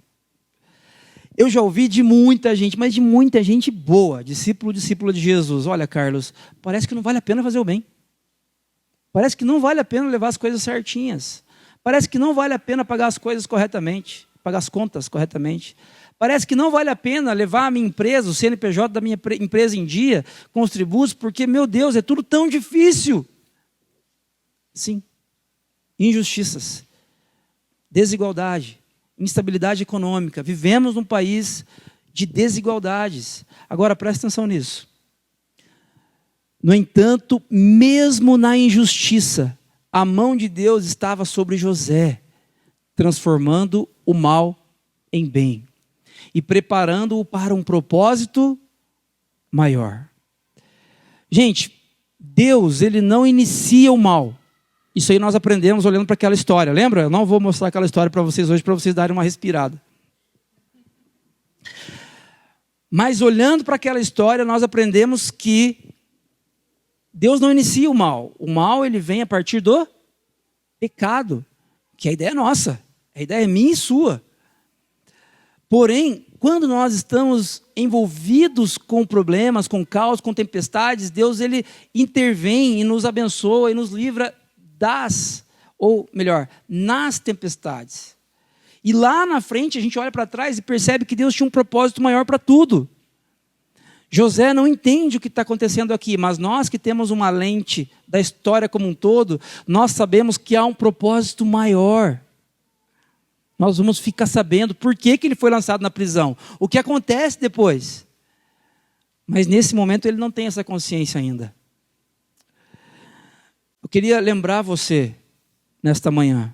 Eu já ouvi de muita gente, mas de muita gente boa, discípula de Jesus. Olha, Carlos, parece que não vale a pena fazer o bem. Parece que não vale a pena levar as coisas certinhas. Parece que não vale a pena pagar as coisas corretamente, pagar as contas corretamente. Parece que não vale a pena levar a minha empresa, o CNPJ da minha empresa em dia, com os tributos, porque, meu Deus, é tudo tão difícil. Sim. Injustiças, desigualdade, instabilidade econômica. Vivemos num país de desigualdades. Agora, presta atenção nisso. No entanto, mesmo na injustiça, a mão de Deus estava sobre José. transformando o mal em bem e preparando-o para um propósito maior. Gente, Deus, ele não inicia o mal. Isso aí nós aprendemos olhando para aquela história. Lembra? Eu não vou mostrar aquela história para vocês hoje, para vocês darem uma respirada. Mas olhando para aquela história, nós aprendemos que Deus não inicia o mal. O mal, ele vem a partir do pecado, que a ideia é nossa. A ideia é minha e sua. Porém, quando nós estamos envolvidos com problemas, com caos, com tempestades, Deus, ele intervém e nos abençoa e nos livra nas tempestades. E lá na frente a gente olha para trás e percebe que Deus tinha um propósito maior para tudo. José não entende o que está acontecendo aqui, mas nós que temos uma lente da história como um todo, nós sabemos que há um propósito maior. Nós vamos ficar sabendo por que ele foi lançado na prisão, o que acontece depois. Mas nesse momento ele não tem essa consciência ainda. Eu queria lembrar você, nesta manhã,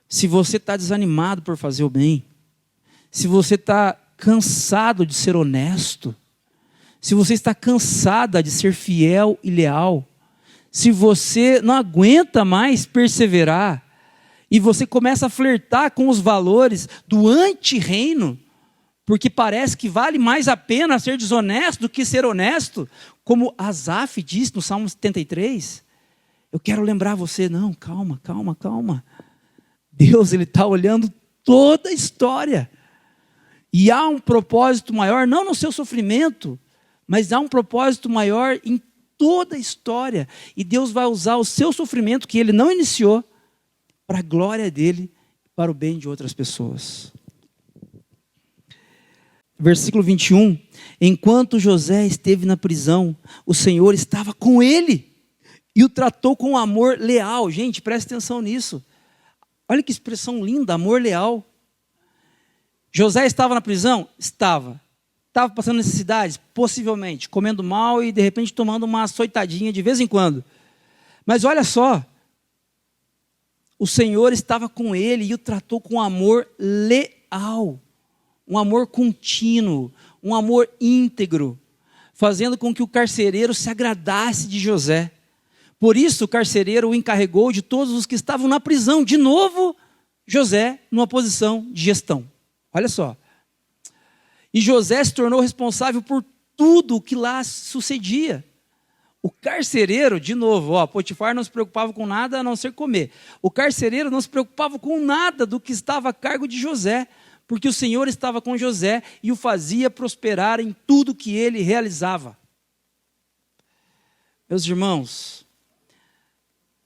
se você está desanimado por fazer o bem, se você está cansado de ser honesto, se você está cansada de ser fiel e leal, se você não aguenta mais perseverar, e você começa a flertar com os valores do anti-reino, porque parece que vale mais a pena ser desonesto do que ser honesto, como Asaf diz no Salmo 73, eu quero lembrar você, não, calma. Deus, ele está olhando toda a história. E há um propósito maior, não no seu sofrimento, mas há um propósito maior em toda a história. E Deus vai usar o seu sofrimento, que ele não iniciou, para a glória dele, para o bem de outras pessoas. Versículo 21. Enquanto José esteve na prisão, o Senhor estava com ele e o tratou com amor leal. Gente, preste atenção nisso. Olha que expressão linda, amor leal. José estava na prisão? Estava. Estava passando necessidades? Possivelmente. Comendo mal e de repente tomando uma açoitadinha de vez em quando. Mas olha só. O Senhor estava com ele e o tratou com amor leal. Um amor contínuo. Um amor íntegro. Fazendo com que o carcereiro se agradasse de José. Por isso o carcereiro o encarregou de todos os que estavam na prisão. De novo, José numa posição de gestão. Olha só. E José se tornou responsável por tudo o que lá sucedia. O carcereiro, de novo, Potifar não se preocupava com nada a não ser comer. O carcereiro não se preocupava com nada do que estava a cargo de José, porque o Senhor estava com José e o fazia prosperar em tudo que ele realizava. Meus irmãos,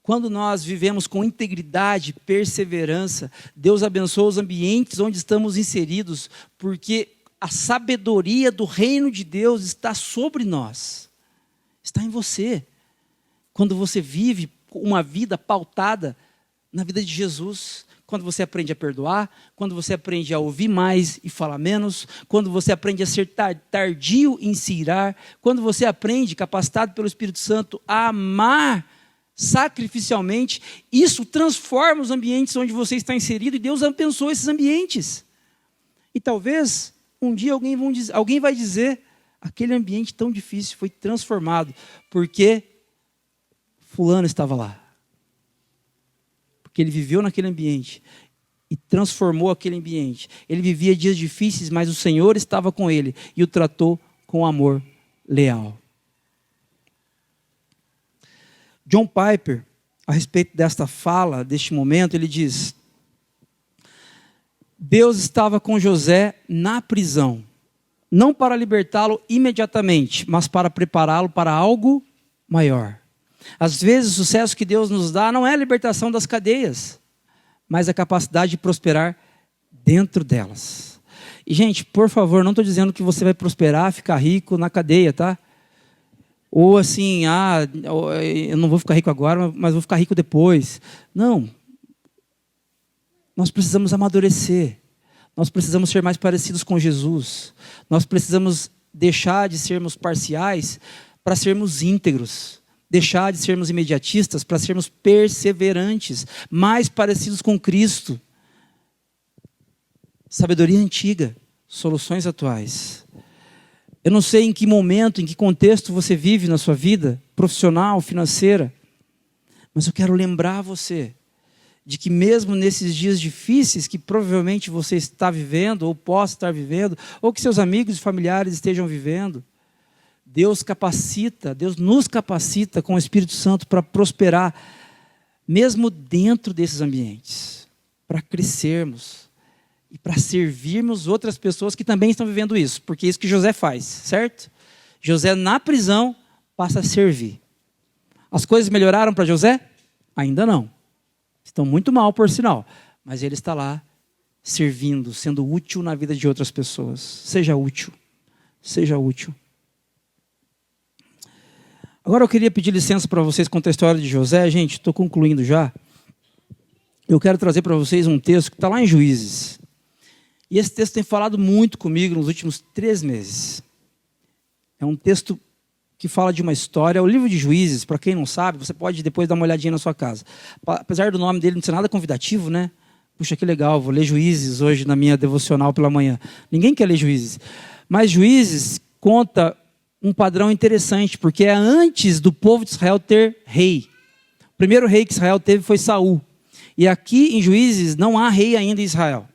quando nós vivemos com integridade e perseverança, Deus abençoa os ambientes onde estamos inseridos, porque a sabedoria do reino de Deus está sobre nós. Está em você. Quando você vive uma vida pautada na vida de Jesus, quando você aprende a perdoar, quando você aprende a ouvir mais e falar menos, quando você aprende a ser tardio em se irar, quando você aprende, capacitado pelo Espírito Santo, a amar sacrificialmente, isso transforma os ambientes onde você está inserido e Deus abençoa esses ambientes. E talvez um dia alguém vai dizer, aquele ambiente tão difícil foi transformado, porque fulano estava lá. Porque ele viveu naquele ambiente e transformou aquele ambiente. Ele vivia dias difíceis, mas o Senhor estava com ele e o tratou com amor leal. John Piper, a respeito desta fala, deste momento, ele diz: Deus estava com José na prisão, não para libertá-lo imediatamente, mas para prepará-lo para algo maior. Às vezes o sucesso que Deus nos dá não é a libertação das cadeias, mas a capacidade de prosperar dentro delas. E gente, por favor, não estou dizendo que você vai prosperar, ficar rico na cadeia, tá? Ou assim, eu não vou ficar rico agora, mas vou ficar rico depois. Não. Nós precisamos amadurecer. Nós precisamos ser mais parecidos com Jesus. Nós precisamos deixar de sermos parciais para sermos íntegros. Deixar de sermos imediatistas para sermos perseverantes, mais parecidos com Cristo. Sabedoria antiga, soluções atuais. Eu não sei em que momento, em que contexto você vive na sua vida, profissional, financeira, mas eu quero lembrar você de que mesmo nesses dias difíceis que provavelmente você está vivendo, ou possa estar vivendo, ou que seus amigos e familiares estejam vivendo, Deus nos capacita com o Espírito Santo para prosperar, mesmo dentro desses ambientes, para crescermos e para servirmos outras pessoas que também estão vivendo isso, porque é isso que José faz, certo? José na prisão passa a servir. As coisas melhoraram para José? Ainda não. Estão muito mal, por sinal, mas ele está lá servindo, sendo útil na vida de outras pessoas. Seja útil, seja útil. Agora eu queria pedir licença para vocês contar a história de José. Gente, estou concluindo já. Eu quero trazer para vocês um texto que está lá em Juízes. E esse texto tem falado muito comigo nos últimos 3 meses. É um texto que fala de uma história. O livro de Juízes, para quem não sabe, você pode depois dar uma olhadinha na sua casa. Apesar do nome dele não ser nada convidativo, né? Puxa, que legal, vou ler Juízes hoje na minha devocional pela manhã. Ninguém quer ler Juízes. Mas Juízes conta um padrão interessante, porque é antes do povo de Israel ter rei. O primeiro rei que Israel teve foi Saul. E aqui em Juízes não há rei ainda em Israel.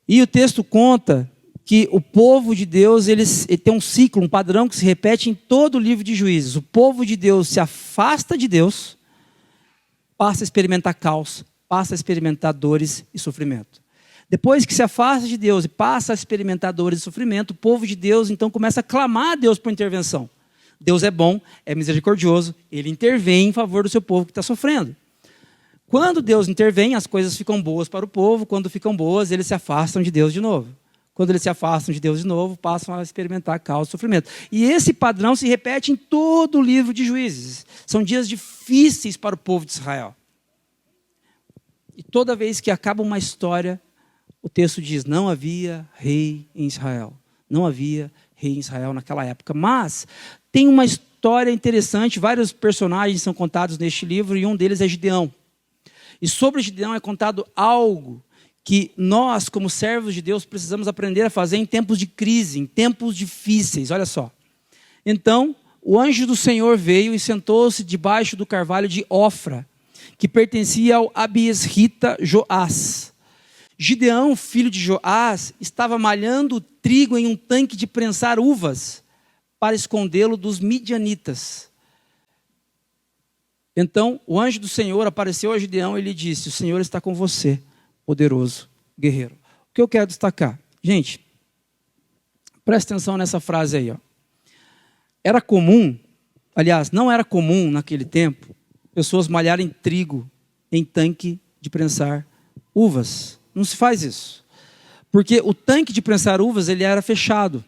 E o texto conta que o povo de Deus ele tem um ciclo, um padrão que se repete em todo o livro de Juízes. O povo de Deus se afasta de Deus, passa a experimentar caos, passa a experimentar dores e sofrimento. Depois que se afasta de Deus e passa a experimentar dores e sofrimento, o povo de Deus então começa a clamar a Deus por intervenção. Deus é bom, é misericordioso, ele intervém em favor do seu povo que está sofrendo. Quando Deus intervém, as coisas ficam boas para o povo. Quando ficam boas, eles se afastam de Deus de novo. Quando eles se afastam de Deus de novo, passam a experimentar caos e sofrimento. E esse padrão se repete em todo o livro de Juízes. São dias difíceis para o povo de Israel. E toda vez que acaba uma história, o texto diz, não havia rei em Israel. Não havia rei em Israel naquela época. Mas tem uma história interessante, vários personagens são contados neste livro, e um deles é Gideão. E sobre Gideão é contado algo que nós, como servos de Deus, precisamos aprender a fazer em tempos de crise, em tempos difíceis. Olha só. Então, o anjo do Senhor veio e sentou-se debaixo do carvalho de Ofra, que pertencia ao abiesrita Joás. Gideão, filho de Joás, estava malhando trigo em um tanque de prensar uvas para escondê-lo dos midianitas. Então, o anjo do Senhor apareceu a Gideão e lhe disse, o Senhor está com você, poderoso guerreiro. O que eu quero destacar? Gente, presta atenção nessa frase aí. Ó. Era comum, aliás, não era comum naquele tempo, pessoas malharem trigo em tanque de prensar uvas. Não se faz isso. Porque o tanque de prensar uvas, ele era fechado.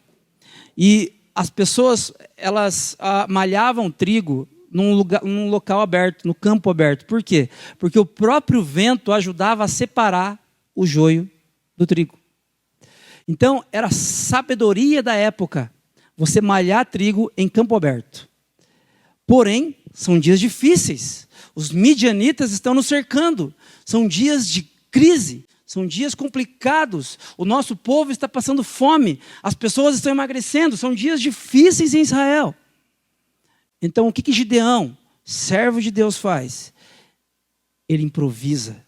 E as pessoas, elas malhavam trigo num local aberto, no campo aberto. Por quê? Porque o próprio vento ajudava a separar o joio do trigo. Então, era sabedoria da época você malhar trigo em campo aberto. Porém, são dias difíceis. Os midianitas estão nos cercando. São dias de crise. São dias complicados. O nosso povo está passando fome. As pessoas estão emagrecendo. São dias difíceis em Israel. Então, o que Gideão, servo de Deus, faz? Ele improvisa.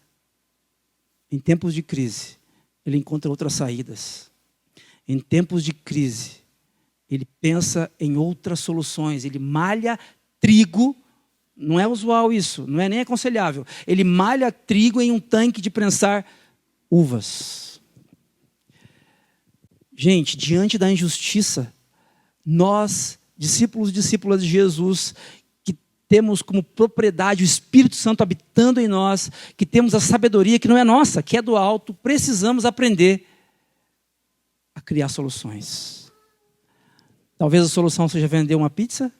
Em tempos de crise, ele encontra outras saídas. Em tempos de crise, ele pensa em outras soluções. Ele malha trigo. Não é usual isso, não é nem aconselhável. Ele malha trigo em um tanque de prensar uvas. Gente, diante da injustiça, nós, discípulos e discípulas de Jesus, que temos como propriedade o Espírito Santo habitando em nós, que temos a sabedoria que não é nossa, que é do alto, precisamos aprender a criar soluções. Talvez a solução seja vender uma pizza,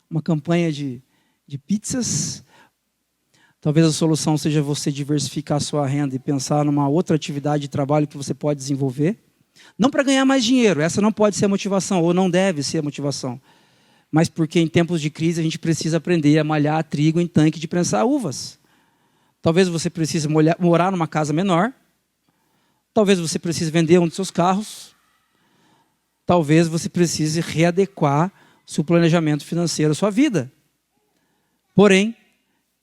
uma campanha de pizzas. Talvez a solução seja você diversificar a sua renda e pensar numa outra atividade de trabalho que você pode desenvolver. Não para ganhar mais dinheiro, essa não pode ser a motivação, ou não deve ser a motivação. Mas porque em tempos de crise a gente precisa aprender a malhar trigo em tanque de prensar uvas. Talvez você precise morar numa casa menor. Talvez você precise vender um dos seus carros. Talvez você precise readequar o seu planejamento financeiro, a sua vida. Porém,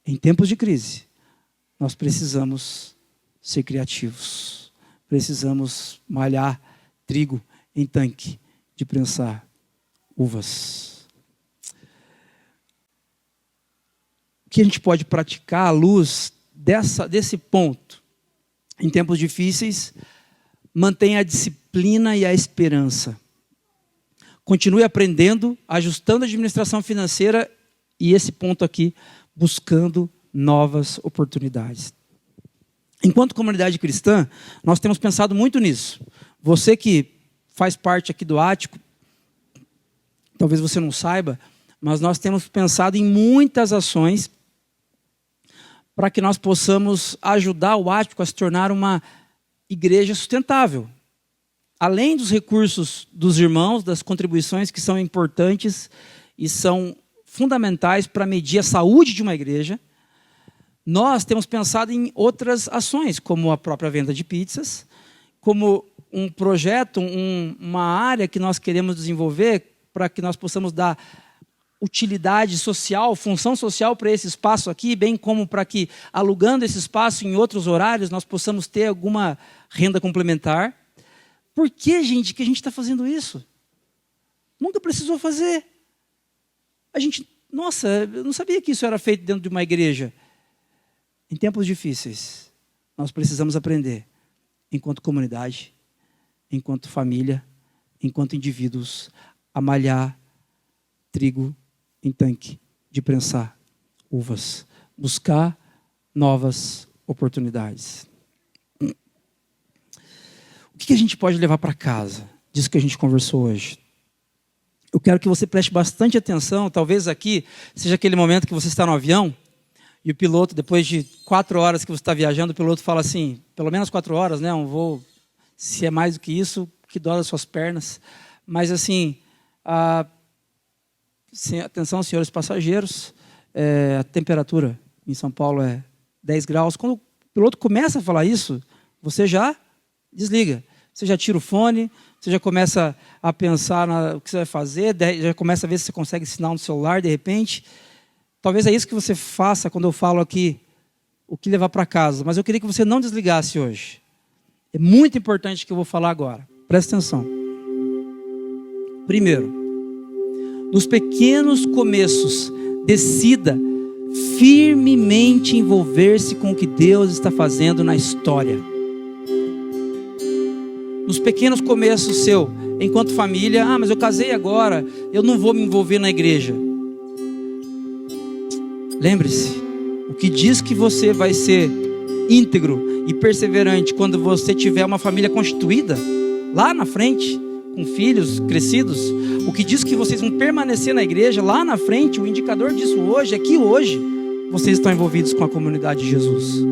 em tempos de crise, nós precisamos ser criativos. Precisamos malhar trigo em tanque de prensar uvas. O que a gente pode praticar à luz desse ponto? Em tempos difíceis, mantenha a disciplina e a esperança. Continue aprendendo, ajustando a administração financeira e esse ponto aqui, buscando novas oportunidades. Enquanto comunidade cristã, nós temos pensado muito nisso. Você que faz parte aqui do Ático, talvez você não saiba, mas nós temos pensado em muitas ações para que nós possamos ajudar o Ático a se tornar uma igreja sustentável. Além dos recursos dos irmãos, das contribuições que são importantes e são fundamentais para medir a saúde de uma igreja, nós temos pensado em outras ações, como a própria venda de pizzas, como um projeto, uma área que nós queremos desenvolver para que nós possamos dar utilidade social, função social para esse espaço aqui, bem como para que, alugando esse espaço em outros horários, nós possamos ter alguma renda complementar. Por que, gente, que a gente está fazendo isso? Nunca precisou fazer. Nossa, eu não sabia que isso era feito dentro de uma igreja. Em tempos difíceis, nós precisamos aprender, enquanto comunidade, enquanto família, enquanto indivíduos, a malhar trigo em tanque de prensar uvas, buscar novas oportunidades. O que a gente pode levar para casa disso que a gente conversou hoje? Eu quero que você preste bastante atenção, talvez aqui seja aquele momento que você está no avião e o piloto, depois de 4 horas que você está viajando, o piloto fala assim, pelo menos 4 horas, né? Um voo, se é mais do que isso, que dói as suas pernas. Mas assim, atenção, senhores passageiros, a temperatura em São Paulo é 10 graus. Quando o piloto começa a falar isso, você já desliga. Você já tira o fone, você já começa a pensar no que você vai fazer, já começa a ver se você consegue sinal no celular, de repente. Talvez é isso que você faça quando eu falo aqui o que levar para casa. Mas eu queria que você não desligasse hoje. É muito importante o que eu vou falar agora. Presta atenção. Primeiro, nos pequenos começos, decida firmemente envolver-se com o que Deus está fazendo na história. Nos pequenos começos seu, enquanto família, mas eu casei agora, eu não vou me envolver na igreja. Lembre-se, o que diz que você vai ser íntegro e perseverante quando você tiver uma família constituída, lá na frente, com filhos crescidos, o que diz que vocês vão permanecer na igreja, lá na frente, o indicador disso hoje é que hoje vocês estão envolvidos com a comunidade de Jesus.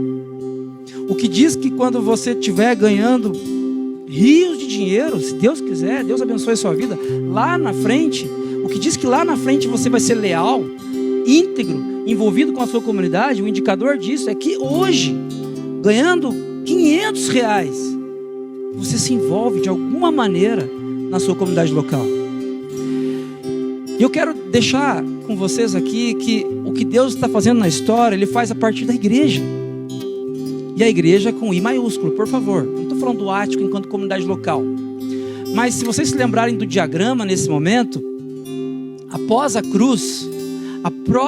O que diz que quando você estiver ganhando rios de dinheiro, se Deus quiser, Deus abençoe a sua vida, lá na frente, o que diz que lá na frente você vai ser leal, íntegro, envolvido com a sua comunidade, o indicador disso é que hoje, ganhando R$500, você se envolve de alguma maneira na sua comunidade local. E eu quero deixar com vocês aqui que o que Deus está fazendo na história, Ele faz a partir da igreja. E a igreja com I maiúsculo, por favor. Não estou falando do Ático enquanto comunidade local. Mas se vocês se lembrarem do diagrama nesse momento, após a cruz,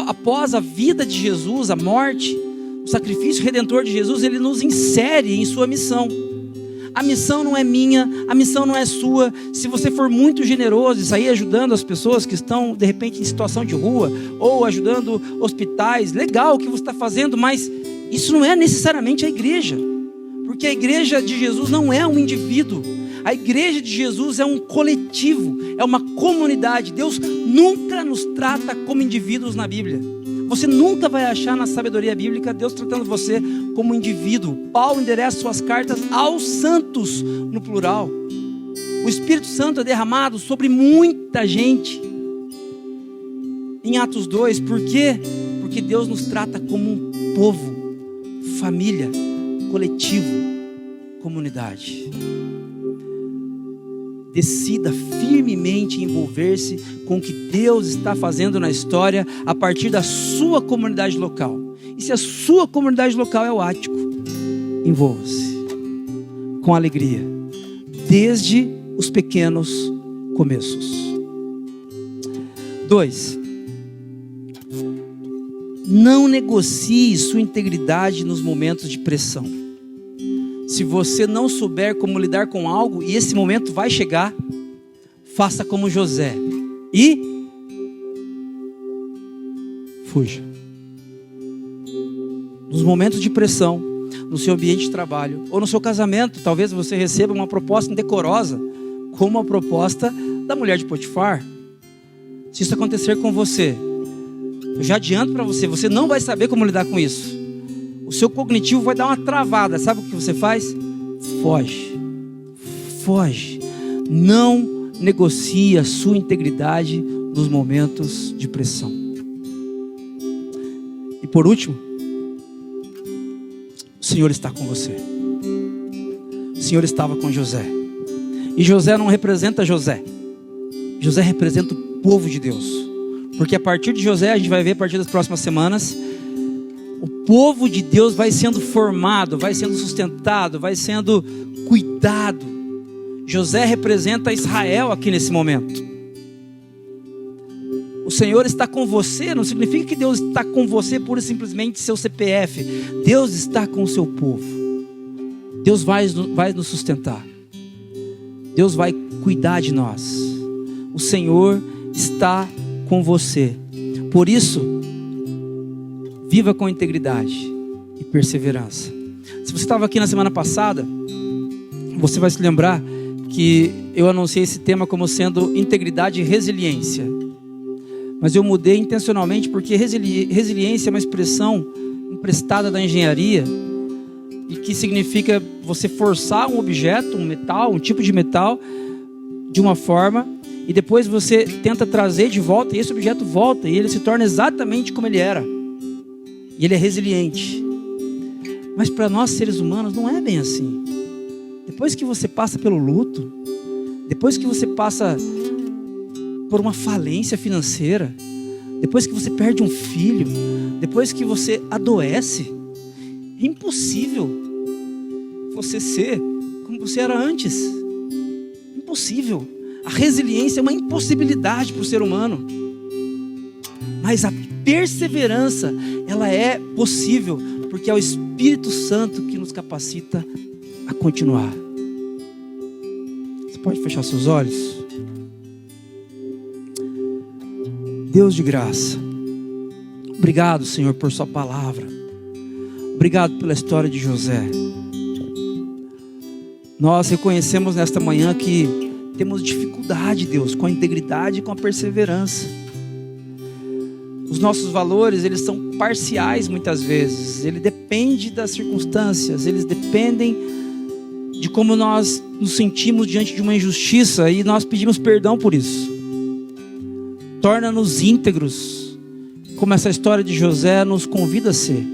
após a vida de Jesus, a morte, o sacrifício redentor de Jesus, Ele nos insere em sua missão. A missão não é minha, a missão não é sua. Se você for muito generoso e sair ajudando as pessoas que estão, de repente, em situação de rua, ou ajudando hospitais, legal o que você está fazendo, mas isso não é necessariamente a igreja. Porque a igreja de Jesus não é um indivíduo. A igreja de Jesus é um coletivo, é uma comunidade. Deus nunca nos trata como indivíduos na Bíblia. Você nunca vai achar na sabedoria bíblica Deus tratando você como indivíduo. Paulo endereça suas cartas aos santos, no plural. O Espírito Santo é derramado sobre muita gente. Em Atos 2, por quê? Porque Deus nos trata como um povo, família, coletivo, comunidade. Decida firmemente envolver-se com o que Deus está fazendo na história a partir da sua comunidade local. E se a sua comunidade local é o Ático, envolva-se com alegria, desde os pequenos começos. 2. Não negocie sua integridade nos momentos de pressão. Se você não souber como lidar com algo, e esse momento vai chegar, faça como José e fuja. Nos momentos de pressão, no seu ambiente de trabalho, ou no seu casamento, talvez você receba uma proposta indecorosa, como a proposta da mulher de Potifar. Se isso acontecer com você, eu já adianto para você, você não vai saber como lidar com isso. O seu cognitivo vai dar uma travada. Sabe o que você faz? Foge. Foge. Não negocie a sua integridade nos momentos de pressão. E por último, o Senhor está com você. O Senhor estava com José. E José não representa José. José representa o povo de Deus. Porque a partir de José, a gente vai ver a partir das próximas semanas, o povo de Deus vai sendo formado, vai sendo sustentado, vai sendo cuidado. José representa Israel aqui nesse momento. O Senhor está com você, não significa que Deus está com você pura e simplesmente seu CPF. Deus está com o seu povo. Deus vai nos sustentar. Deus vai cuidar de nós. O Senhor está com você. Por isso, viva com integridade e perseverança. Se você estava aqui na semana passada, você vai se lembrar que eu anunciei esse tema como sendo integridade e resiliência. Mas eu mudei intencionalmente porque resiliência é uma expressão emprestada da engenharia e que significa você forçar um objeto, um metal, um tipo de metal de uma forma e depois você tenta trazer de volta e esse objeto volta e ele se torna exatamente como ele era. E ele é resiliente. Mas para nós seres humanos não é bem assim. Depois que você passa pelo luto, depois que você passa por uma falência financeira, depois que você perde um filho, depois que você adoece, é impossível você ser como você era antes. Impossível. A resiliência é uma impossibilidade para o ser humano. Mas a perseverança, ela é possível, porque é o Espírito Santo que nos capacita a continuar. Você pode fechar seus olhos? Deus de graça, obrigado, Senhor, por sua palavra. Obrigado pela história de José. Nós reconhecemos nesta manhã que temos dificuldade, Deus, com a integridade e com a perseverança. Os nossos valores, eles são parciais muitas vezes. Ele depende das circunstâncias, eles dependem de como nós nos sentimos diante de uma injustiça e nós pedimos perdão por isso. Torna-nos íntegros, como essa história de José nos convida a ser.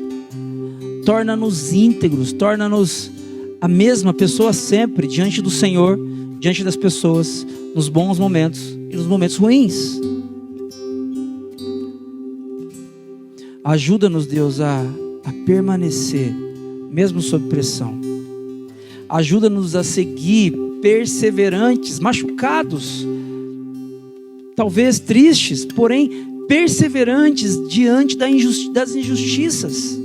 Torna-nos íntegros, torna-nos a mesma pessoa sempre diante do Senhor, diante das pessoas, nos bons momentos e nos momentos ruins. Ajuda-nos, Deus, a permanecer, mesmo sob pressão. Ajuda-nos a seguir perseverantes, machucados, talvez tristes, porém perseverantes diante das injustiças.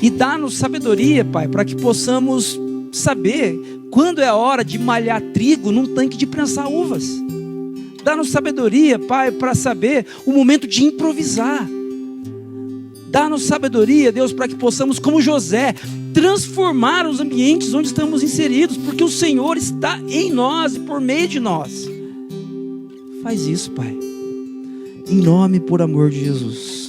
E dá-nos sabedoria, Pai, para que possamos saber quando é a hora de malhar trigo num tanque de prensar uvas. Dá-nos sabedoria, Pai, para saber o momento de improvisar. Dá-nos sabedoria, Deus, para que possamos, como José, transformar os ambientes onde estamos inseridos, porque o Senhor está em nós e por meio de nós. Faz isso, Pai, em nome e por amor de Jesus.